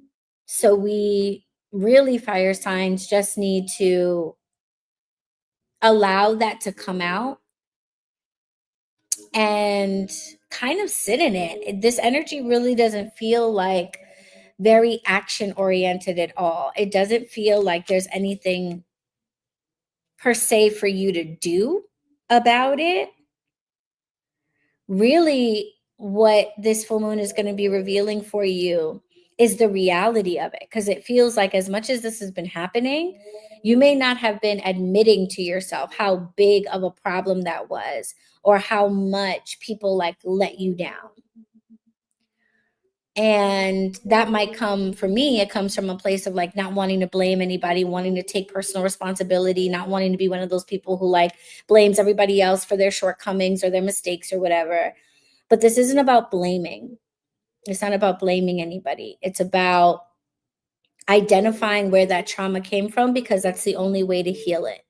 So we really, fire signs, just need to allow that to come out and kind of sit in it. This energy really doesn't feel like very action oriented at all. It doesn't feel like there's anything per se for you to do about it. Really, what this full moon is going to be revealing for you is the reality of it, because it feels like as much as this has been happening, you may not have been admitting to yourself how big of a problem that was, or how much people like let you down. And that might come, for me, it comes from a place of like not wanting to blame anybody, wanting to take personal responsibility, not wanting to be one of those people who like blames everybody else for their shortcomings or their mistakes or whatever. But this isn't about blaming. It's not about blaming anybody. It's about identifying where that trauma came from, because that's the only way to heal it.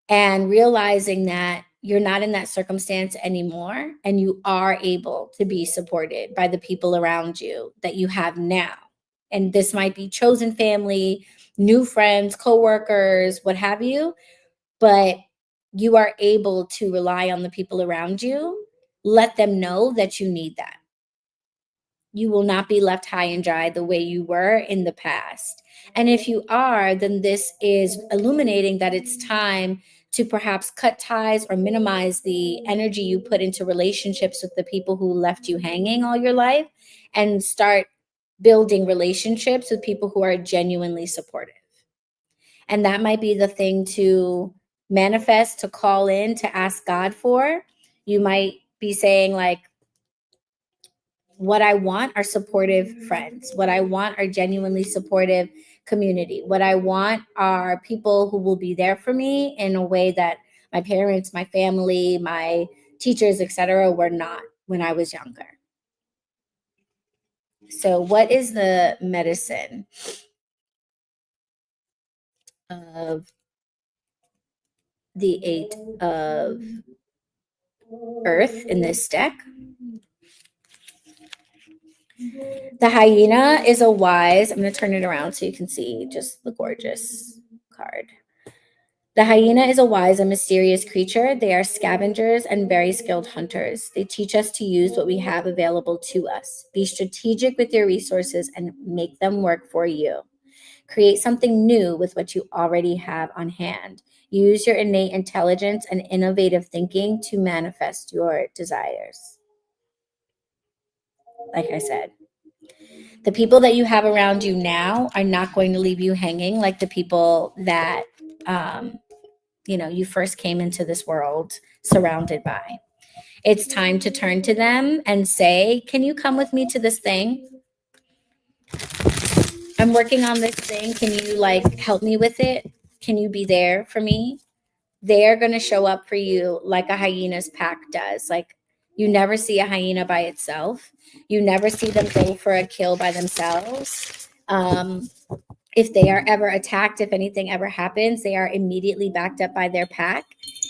And realizing that you're not in that circumstance anymore, and you are able to be supported by the people around you that you have now. And this might be chosen family, new friends, coworkers, what have you, but you are able to rely on the people around you. Let them know that you need that. You will not be left high and dry the way you were in the past. And if you are, then this is illuminating that it's time to perhaps cut ties or minimize the energy you put into relationships with the people who left you hanging all your life, and start building relationships with people who are genuinely supportive. And that might be the thing to manifest, to call in, to ask God for. You might be saying, like, what I want are supportive friends. What I want are genuinely supportive community. What I want are people who will be there for me in a way that my parents, my family, my teachers, etc., were not when I was younger. So, what is the medicine of the Eight of Earth in this deck? The hyena is a wise, I'm going to turn it around so you can see just the gorgeous card. The hyena is a wise and mysterious creature. They are scavengers and very skilled hunters. They teach us to use what we have available to us. Be strategic with your resources and make them work for you. Create something new with what you already have on hand. Use your innate intelligence and innovative thinking to manifest your desires. Like I said, the people that you have around you now are not going to leave you hanging like the people that you first came into this world surrounded by. It's time to turn to them and say, can you come with me to this thing? I'm working on this thing. Can you help me with it? Can you be there for me? They're going to show up for you like a hyena's pack does. Like, you never see a hyena by itself. You never see them go for a kill by themselves. If they are ever attacked, if anything ever happens, they are immediately backed up by their pack.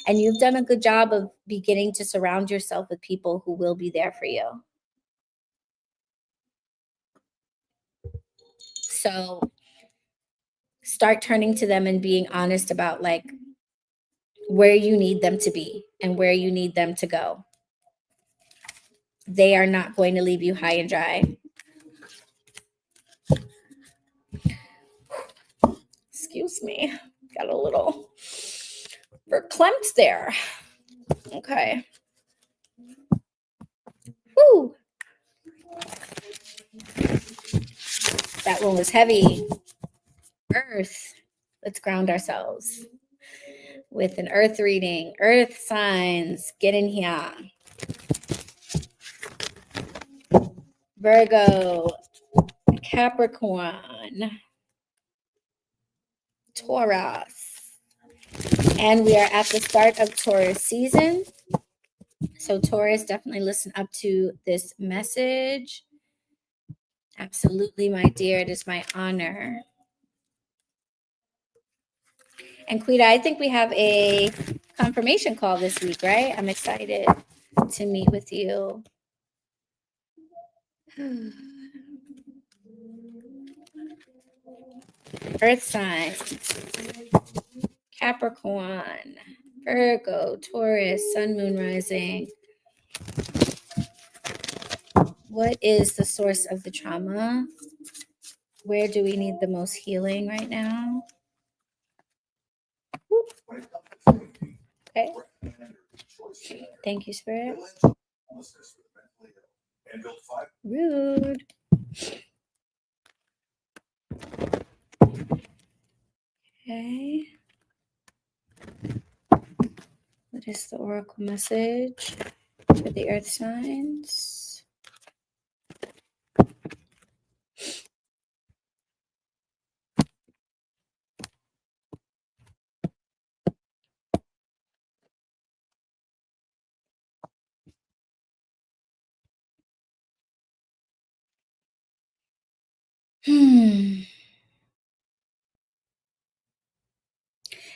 And you've done a good job of beginning to surround yourself with people who will be there for you. So start turning to them and being honest about where you need them to be and where you need them to go. They are not going to leave you high and dry. Excuse me. Got a little verklempt there. Okay. Woo. That one was heavy. Earth. Let's ground ourselves with an earth reading. Earth signs. Get in here. Virgo. Capricorn. Taurus. And we are at the start of Taurus season. So Taurus, definitely listen up to this message. Absolutely, my dear. It is my honor. And Quita, I think we have a confirmation call this week, right? I'm excited to meet with you. Earth signs. Capricorn, Virgo, Taurus, Sun, Moon, Rising. What is the source of the trauma? Where do we need the most healing right now? Okay. Thank you, Spirit. Rude. Okay. What is the oracle message for the earth signs?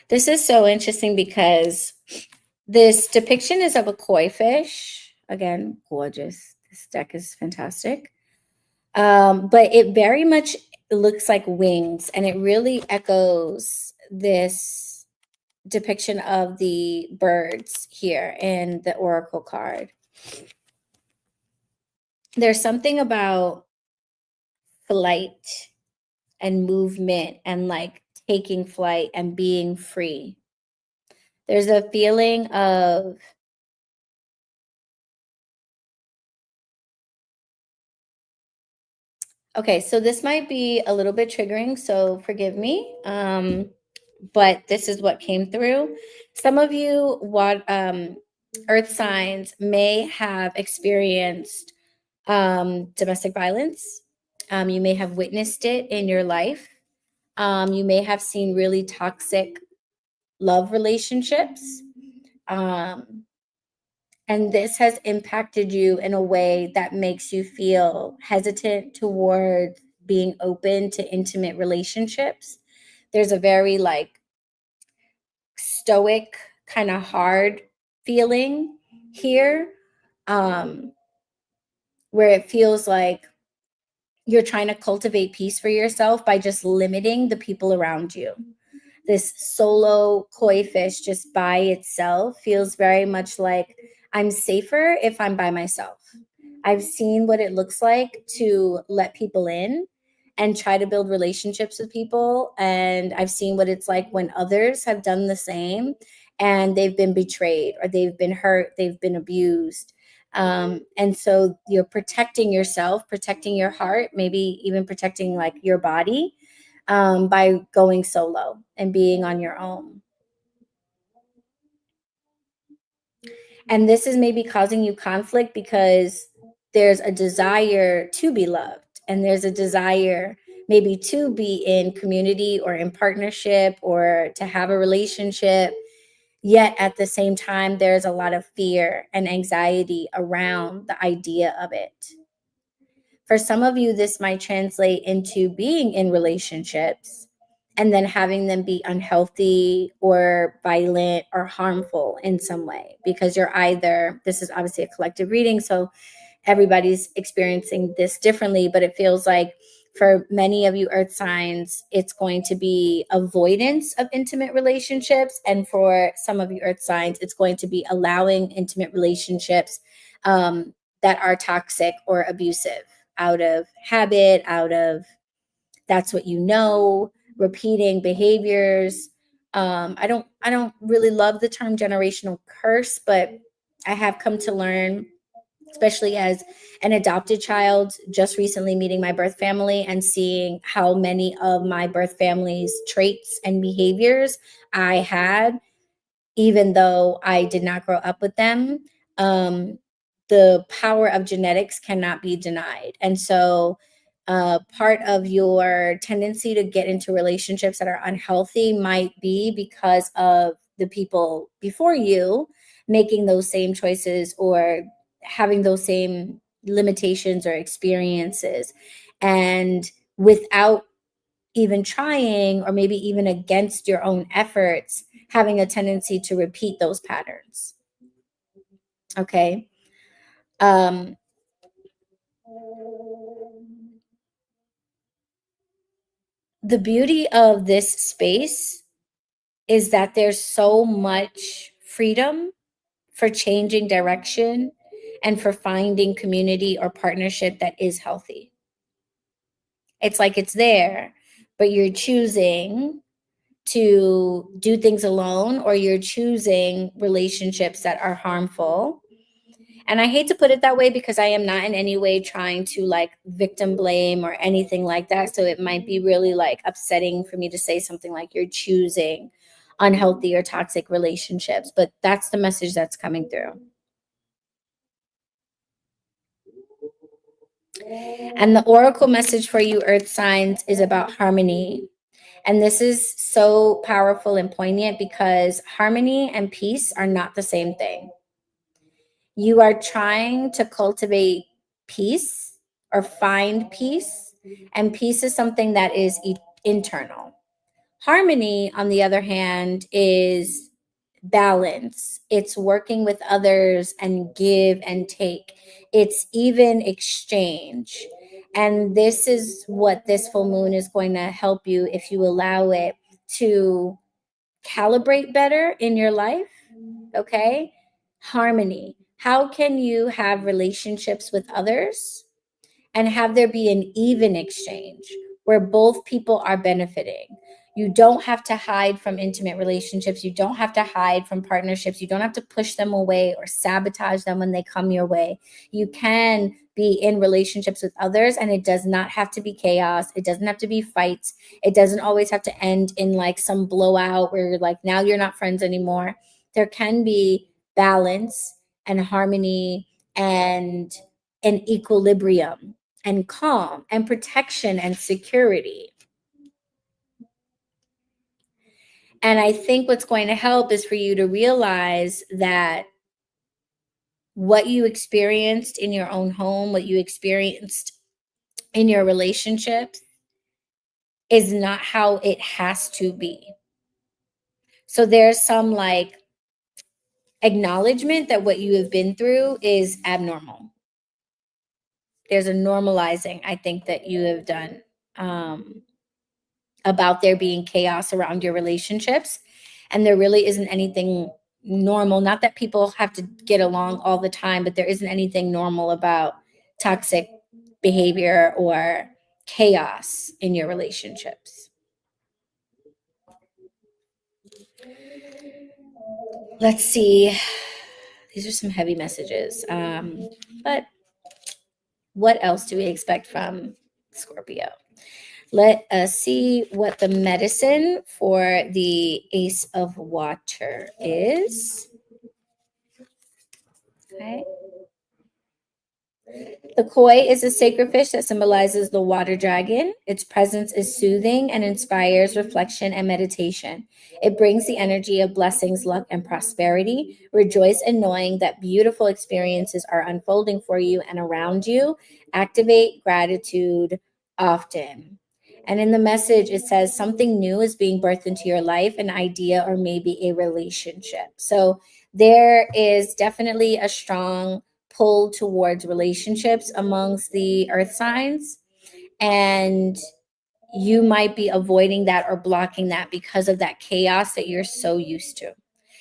This is so interesting because this depiction is of a koi fish. Again, gorgeous. This deck is fantastic. But it very much looks like wings, and it really echoes this depiction of the birds here in the oracle card. There's something about flight and movement and taking flight and being free. There's a feeling of okay, so this might be a little bit triggering, so forgive me. But this is what came through. Some of you earth signs may have experienced domestic violence. You may have witnessed it in your life. You may have seen really toxic love relationships. And this has impacted you in a way that makes you feel hesitant toward being open to intimate relationships. There's a very like stoic, kind of hard feeling here, um, where it feels like you're trying to cultivate peace for yourself by just limiting the people around you. This solo koi fish just by itself feels very much like I'm safer if I'm by myself. I've seen what it looks like to let people in and try to build relationships with people. And I've seen what it's like when others have done the same and they've been betrayed or they've been hurt, they've been abused. And so you're protecting yourself, protecting your heart, maybe even protecting like your body, by going solo and being on your own. And this is maybe causing you conflict because there's a desire to be loved and there's a desire maybe to be in community or in partnership or to have a relationship. Yet at the same time, there's a lot of fear and anxiety around the idea of it. For some of you, this might translate into being in relationships and then having them be unhealthy or violent or harmful in some way because you're either, this is obviously a collective reading, so everybody's experiencing this differently, but it feels like for many of you earth signs, it's going to be avoidance of intimate relationships. And for some of you earth signs, it's going to be allowing intimate relationships that are toxic or abusive out of habit, out of that's what you know, repeating behaviors. I don't really love the term generational curse, but I have come to learn, especially as an adopted child, just recently meeting my birth family and seeing how many of my birth family's traits and behaviors I had, even though I did not grow up with them. Um, the power of genetics cannot be denied. And so, part of your tendency to get into relationships that are unhealthy might be because of the people before you making those same choices or having those same limitations or experiences. And without even trying, or maybe even against your own efforts, having a tendency to repeat those patterns. Okay. Um, the beauty of this space is that there's so much freedom for changing direction and for finding community or partnership that is healthy. It's like it's there, but you're choosing to do things alone or you're choosing relationships that are harmful. And I hate to put it that way because I am not in any way trying to like victim blame or anything like that. So it might be really like upsetting for me to say something like you're choosing unhealthy or toxic relationships, but that's the message that's coming through. And the oracle message for you, earth signs, is about harmony. And this is so powerful and poignant because harmony and peace are not the same thing. You are trying to cultivate peace or find peace, and peace is something that is internal. Harmony, on the other hand, is balance. It's working with others and give and take. It's even exchange. And this is what this full moon is going to help you, if you allow it, to calibrate better in your life. Okay. Harmony. How can you have relationships with others and have there be an even exchange where both people are benefiting? You don't have to hide from intimate relationships. You don't have to hide from partnerships. You don't have to push them away or sabotage them when they come your way. You can be in relationships with others, and it does not have to be chaos. It doesn't have to be fights. It doesn't always have to end in like some blowout where you're like, now you're not friends anymore. There can be balance and harmony and an equilibrium and calm and protection and security. And I think what's going to help is for you to realize that what you experienced in your own home, what you experienced in your relationships is not how it has to be. So there's some like acknowledgement that what you have been through is abnormal. There's a normalizing, I think, that you have done about there being chaos around your relationships. And there really isn't anything normal. Not that people have to get along all the time, but there isn't anything normal about toxic behavior or chaos in your relationships. Let's see. These are some heavy messages. But what else do we expect from Scorpio? Let us see what the medicine for the Ace of Water is. Okay. The koi is a sacred fish that symbolizes the water dragon. Its presence is soothing and inspires reflection and meditation. It brings the energy of blessings, luck, and prosperity. Rejoice in knowing that beautiful experiences are unfolding for you and around you. Activate gratitude often. And in the message, it says something new is being birthed into your life, an idea or maybe a relationship. So there is definitely a strong pull towards relationships amongst the earth signs. And you might be avoiding that or blocking that because of that chaos that you're so used to.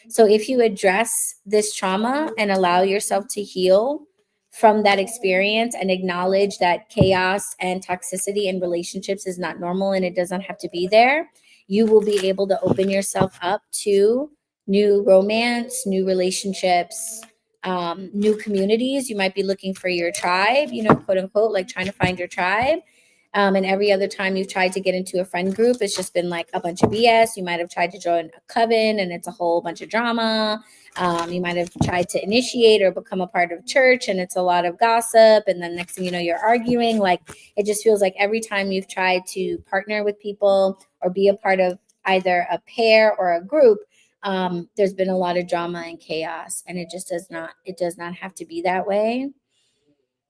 So if you address this trauma and allow yourself to heal from that experience and acknowledge that chaos and toxicity in relationships is not normal and it doesn't have to be there, you will be able to open yourself up to new romance, new relationships, new communities. You might be looking for your tribe, quote unquote, like trying to find your tribe. And every other time you've tried to get into a friend group, it's just been like a bunch of BS. You might have tried to join a coven and it's a whole bunch of drama. You might have tried to initiate or become a part of church and it's a lot of gossip. And then next thing you know, you're arguing. Like it just feels like every time you've tried to partner with people or be a part of either a pair or a group, there's been a lot of drama and chaos. And it does not have to be that way.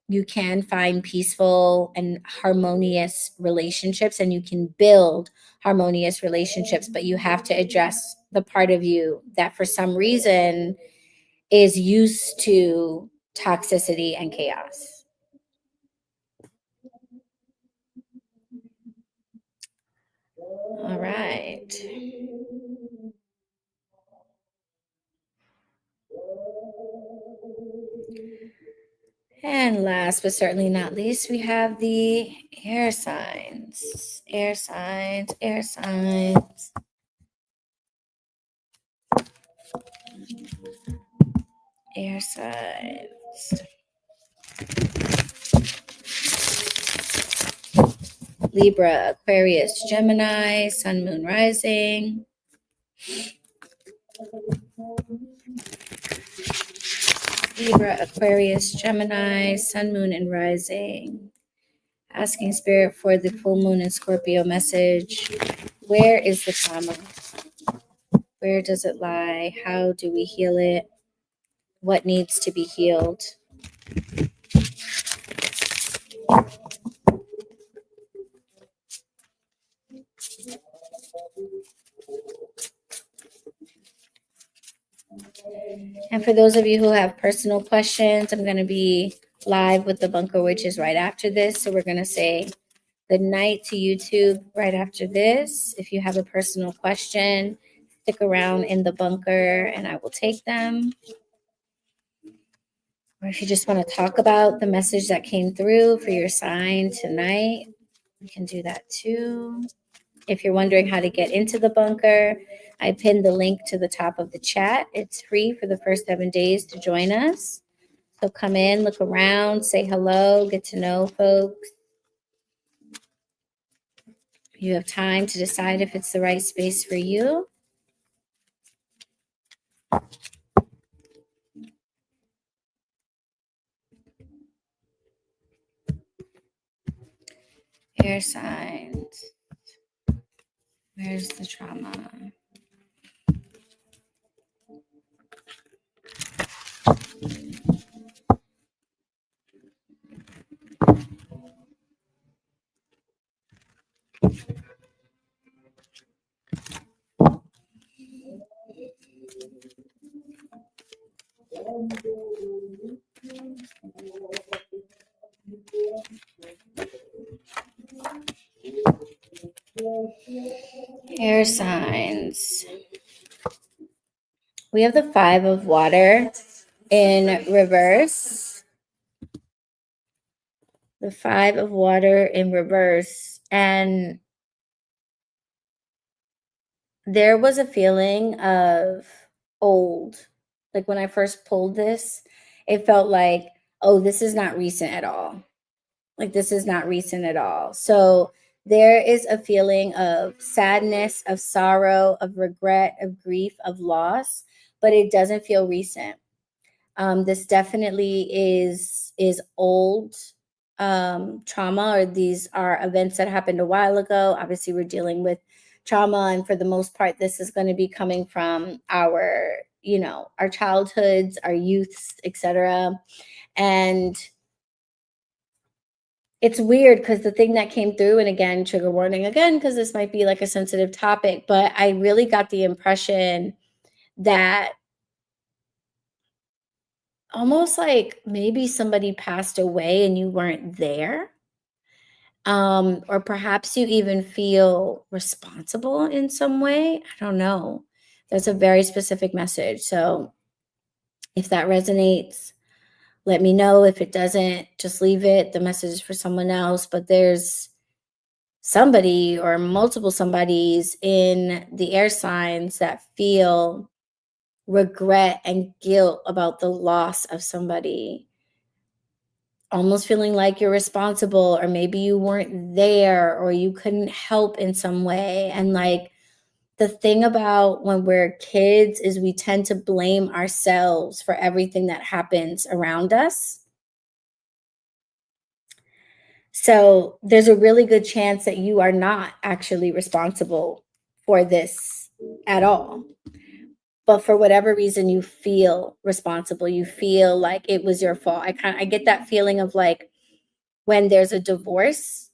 You can find peaceful and harmonious relationships and you can build harmonious relationships, but you have to address the part of you that for some reason is used to toxicity and chaos. All right. And last but certainly not least, we have the air signs. Air signs, air signs. Air signs. Libra, Aquarius, Gemini, Sun, Moon, Rising. Libra, Aquarius, Gemini, Sun, Moon, and Rising. Asking Spirit for the full moon in Scorpio message. Where is the trauma? Where does it lie? How do we heal it? What needs to be healed? And for those of you who have personal questions, I'm going to be live with the Bunker Witches right after this. So we're going to say good night to YouTube right after this. If you have a personal question, stick around in the bunker and I will take them. Or if you just want to talk about the message that came through for your sign tonight, you can do that too. If you're wondering how to get into the bunker, I pinned the link to the top of the chat. It's free for the first 7 days to join us. So come in, look around, say hello, get to know folks. You have time to decide if it's the right space for you. Air signs. Where's the trauma? Air signs. We have the 5 of water in reverse. The 5 of water in reverse. And there was a feeling of old. Like when I first pulled this, it felt like, oh, this is not recent at all. Like this is not recent at all. So there is a feeling of sadness, of sorrow, of regret, of grief, of loss, but it doesn't feel recent. This definitely is old trauma, or these are events that happened a while ago. Obviously, we're dealing with trauma, and for the most part, this is going to be coming from our, our childhoods, our youths, etc. And it's weird because the thing that came through, and again, trigger warning again, because this might be like a sensitive topic, but I really got the impression that almost like maybe somebody passed away and you weren't there. Or perhaps you even feel responsible in some way. I don't know. That's a very specific message. So if that resonates, let me know. If it doesn't, just leave it. The message is for someone else. But there's somebody or multiple somebodies in the air signs that feel regret and guilt about the loss of somebody, almost feeling like you're responsible, or maybe you weren't there or you couldn't help in some way. And like the thing about when we're kids is we tend to blame ourselves for everything that happens around us. So there's a really good chance that you are not actually responsible for this at all. But for whatever reason, you feel responsible. You feel like it was your fault. I get that feeling of like when there's a divorce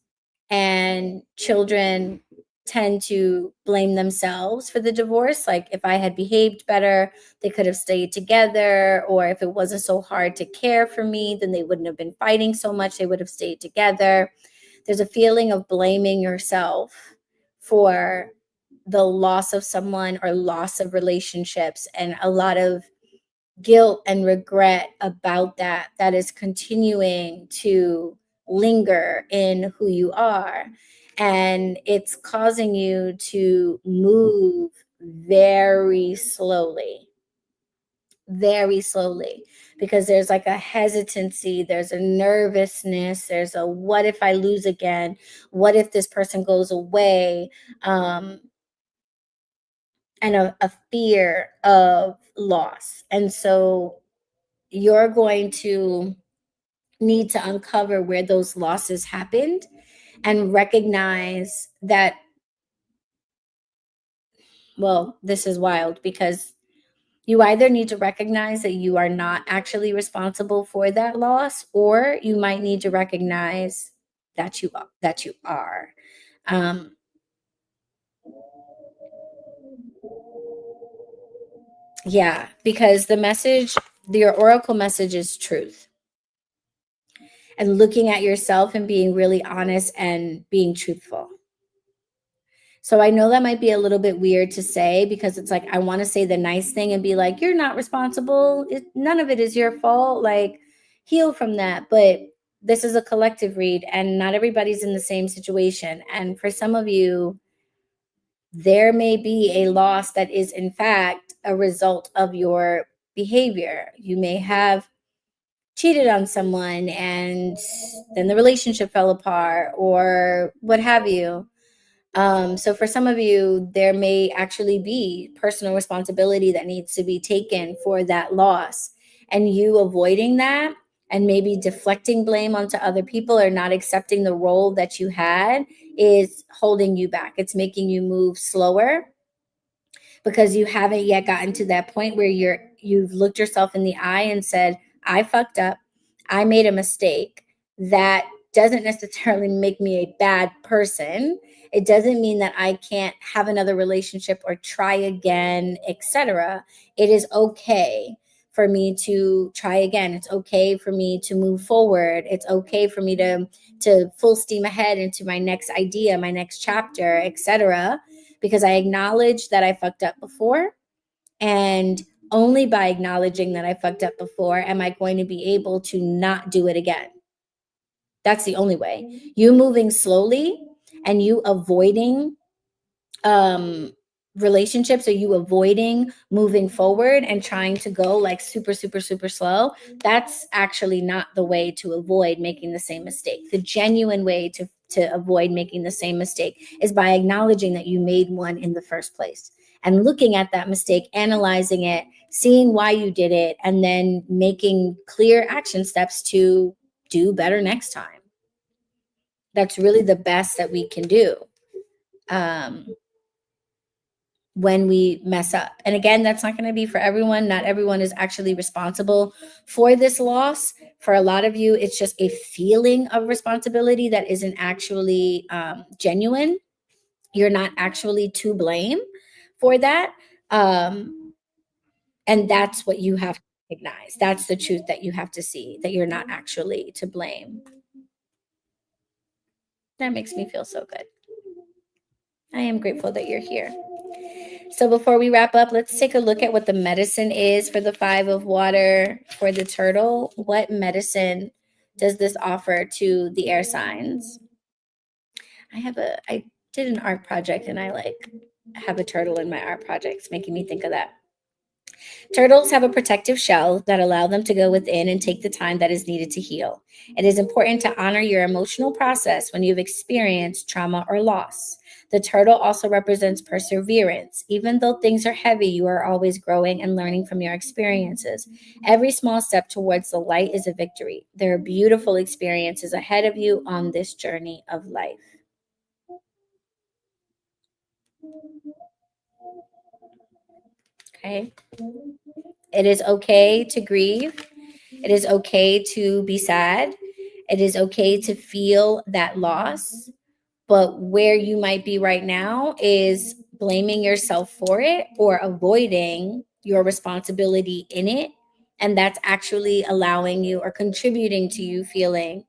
and children tend to blame themselves for the divorce. Like if I had behaved better, they could have stayed together. Or if it wasn't so hard to care for me, then they wouldn't have been fighting so much. They would have stayed together. There's a feeling of blaming yourself for the loss of someone or loss of relationships, and a lot of guilt and regret about that is continuing to linger in who you are, and it's causing you to move very slowly, because there's like a hesitancy, there's a nervousness, there's a what if I lose again, what if this person goes away, um, and a fear of loss. And so you're going to need to uncover where those losses happened and recognize that, well, this is wild, because you either need to recognize that you are not actually responsible for that loss, or you might need to recognize that you are. Um, yeah, because your oracle message is truth, and looking at yourself and being really honest and being truthful. So I know that might be a little bit weird to say, because it's like I want to say the nice thing and be like, you're not responsible. None of it is your fault. Like, heal from that. But this is a collective read, and not everybody's in the same situation. And for some of you, there may be a loss that is, in fact, a result of your behavior. You may have cheated on someone and then the relationship fell apart, or what have you. So for some of you, there may actually be personal responsibility that needs to be taken for that loss. And you avoiding that and maybe deflecting blame onto other people, or not accepting the role that you had, is holding you back. It's making you move slower, because you haven't yet gotten to that point where you've looked yourself in the eye and said, I fucked up. I made a mistake. That doesn't necessarily make me a bad person. It doesn't mean that I can't have another relationship or try again, etc. It is okay for me to try again. It's okay for me to move forward. It's okay for me to full steam ahead into my next idea, my next chapter, etc. Because I acknowledge that I fucked up before, and only by acknowledging that I fucked up before am I going to be able to not do it again. That's the only way. You moving slowly and you avoiding relationships, or you avoiding moving forward and trying to go like super, super, super slow, that's actually not the way to avoid making the same mistake. The genuine way to avoid making the same mistake is by acknowledging that you made one in the first place and looking at that mistake, analyzing it, seeing why you did it, and then making clear action steps to do better next time. That's really the best that we can do when we mess up. And again, that's not going to be for everyone. Not everyone is actually responsible for this loss. For a lot of you, it's just a feeling of responsibility that isn't actually genuine. You're not actually to blame for that. And that's what you have to recognize. That's the truth that you have to see, that you're not actually to blame. That makes me feel so good. I am grateful that you're here. So before we wrap up, let's take a look at what the medicine is for the 5 of water for the turtle. What medicine does this offer to the air signs? I did an art project and I have a turtle in my art project. It's making me think of that. Turtles have a protective shell that allow them to go within and take the time that is needed to heal. It is important to honor your emotional process when you've experienced trauma or loss. The turtle also represents perseverance. Even though things are heavy, you are always growing and learning from your experiences. Every small step towards the light is a victory. There are beautiful experiences ahead of you on this journey of life. Okay. It is okay to grieve. It is okay to be sad. It is okay to feel that loss. But where you might be right now is blaming yourself for it or avoiding your responsibility in it. And that's actually allowing you or contributing to you feeling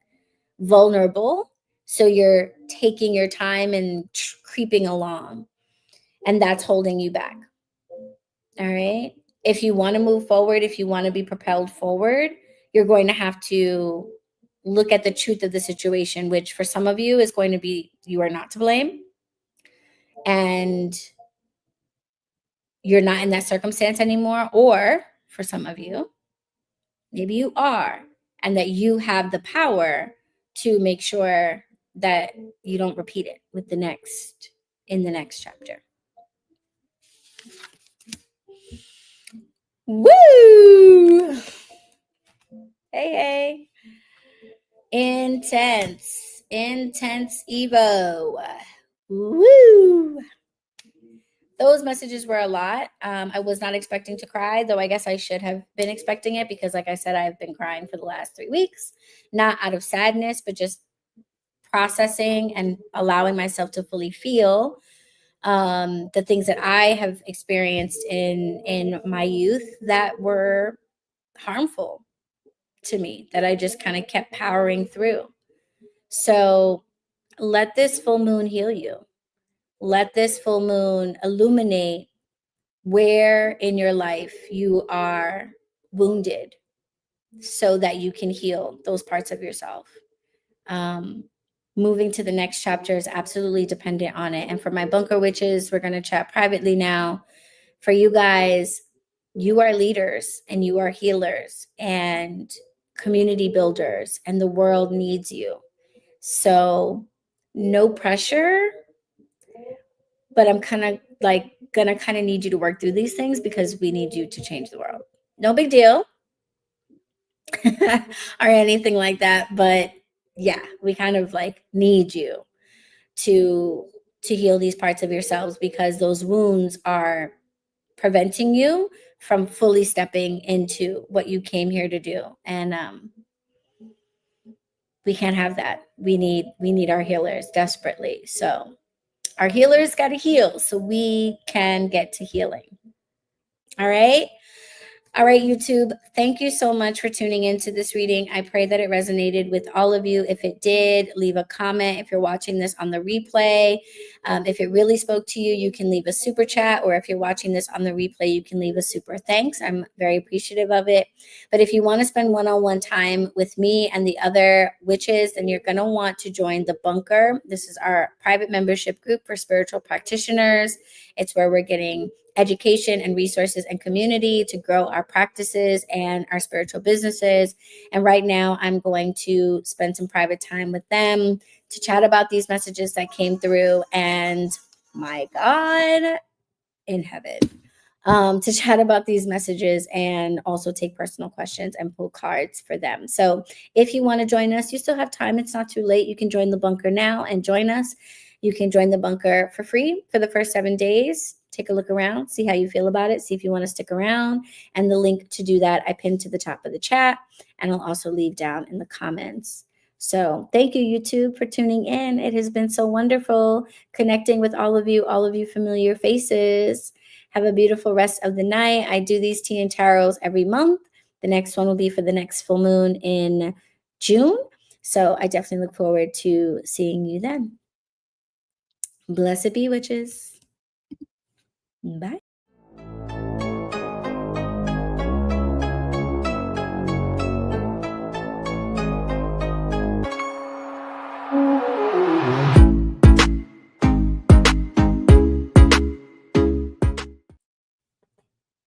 vulnerable. So you're taking your time and creeping along, and that's holding you back. All right. If you want to move forward, if you want to be propelled forward, you're going to have to look at the truth of the situation, which for some of you is going to be you are not to blame and you're not in that circumstance anymore. Or for some of you, maybe you are, and that you have the power to make sure that you don't repeat it with in the next chapter. Woo! Hey. Intense Evo. Woo! Those messages were a lot. I was not expecting to cry, though I guess I should have been expecting it because, like I said, I've been crying for the last 3 weeks, not out of sadness, but just processing and allowing myself to fully feel the things that I have experienced in my youth that were harmful to me, that I just kind of kept powering through. So let this full moon heal you. Let this full moon illuminate where in your life you are wounded so that you can heal those parts of yourself. Moving to the next chapter is absolutely dependent on it. And for my bunker witches, we're going to chat privately now. For you guys, you are leaders and you are healers and community builders, and the world needs you. So no pressure, but I'm kind of gonna kind of need you to work through these things because we need you to change the world. No big deal or anything like that, but yeah, we kind of need you to heal these parts of yourselves because those wounds are preventing you from fully stepping into what you came here to do. And We can't have that. We need our healers desperately. So our healers got to heal so we can get to healing. All right. All right, YouTube, thank you so much for tuning into this reading. I pray that it resonated with all of you. If it did, leave a comment. If you're watching this on the replay, if it really spoke to you, you can leave a super chat. Or if you're watching this on the replay, you can leave a super thanks. I'm very appreciative of it. But if you want to spend one-on-one time with me and the other witches, then you're going to want to join the Bunker. This is our private membership group for spiritual practitioners. It's where we're getting education and resources and community to grow our practices and our spiritual businesses. And right now, I'm going to spend some private time with them to chat about these messages that came through. And my God in heaven. To chat about these messages and also take personal questions and pull cards for them. So if you want to join us, you still have time. It's not too late. You can join the Bunker now and join us. You can join the Bunker for free for the first 7 days. Take a look around, see how you feel about it, see if you want to stick around. And the link to do that, I pinned to the top of the chat, and I'll also leave down in the comments. So thank you, YouTube, for tuning in. It has been so wonderful connecting with all of you familiar faces. Have a beautiful rest of the night. I do these tea and tarots every month. The next one will be for the next full moon in June. So I definitely look forward to seeing you then. Blessed be, witches. Bye.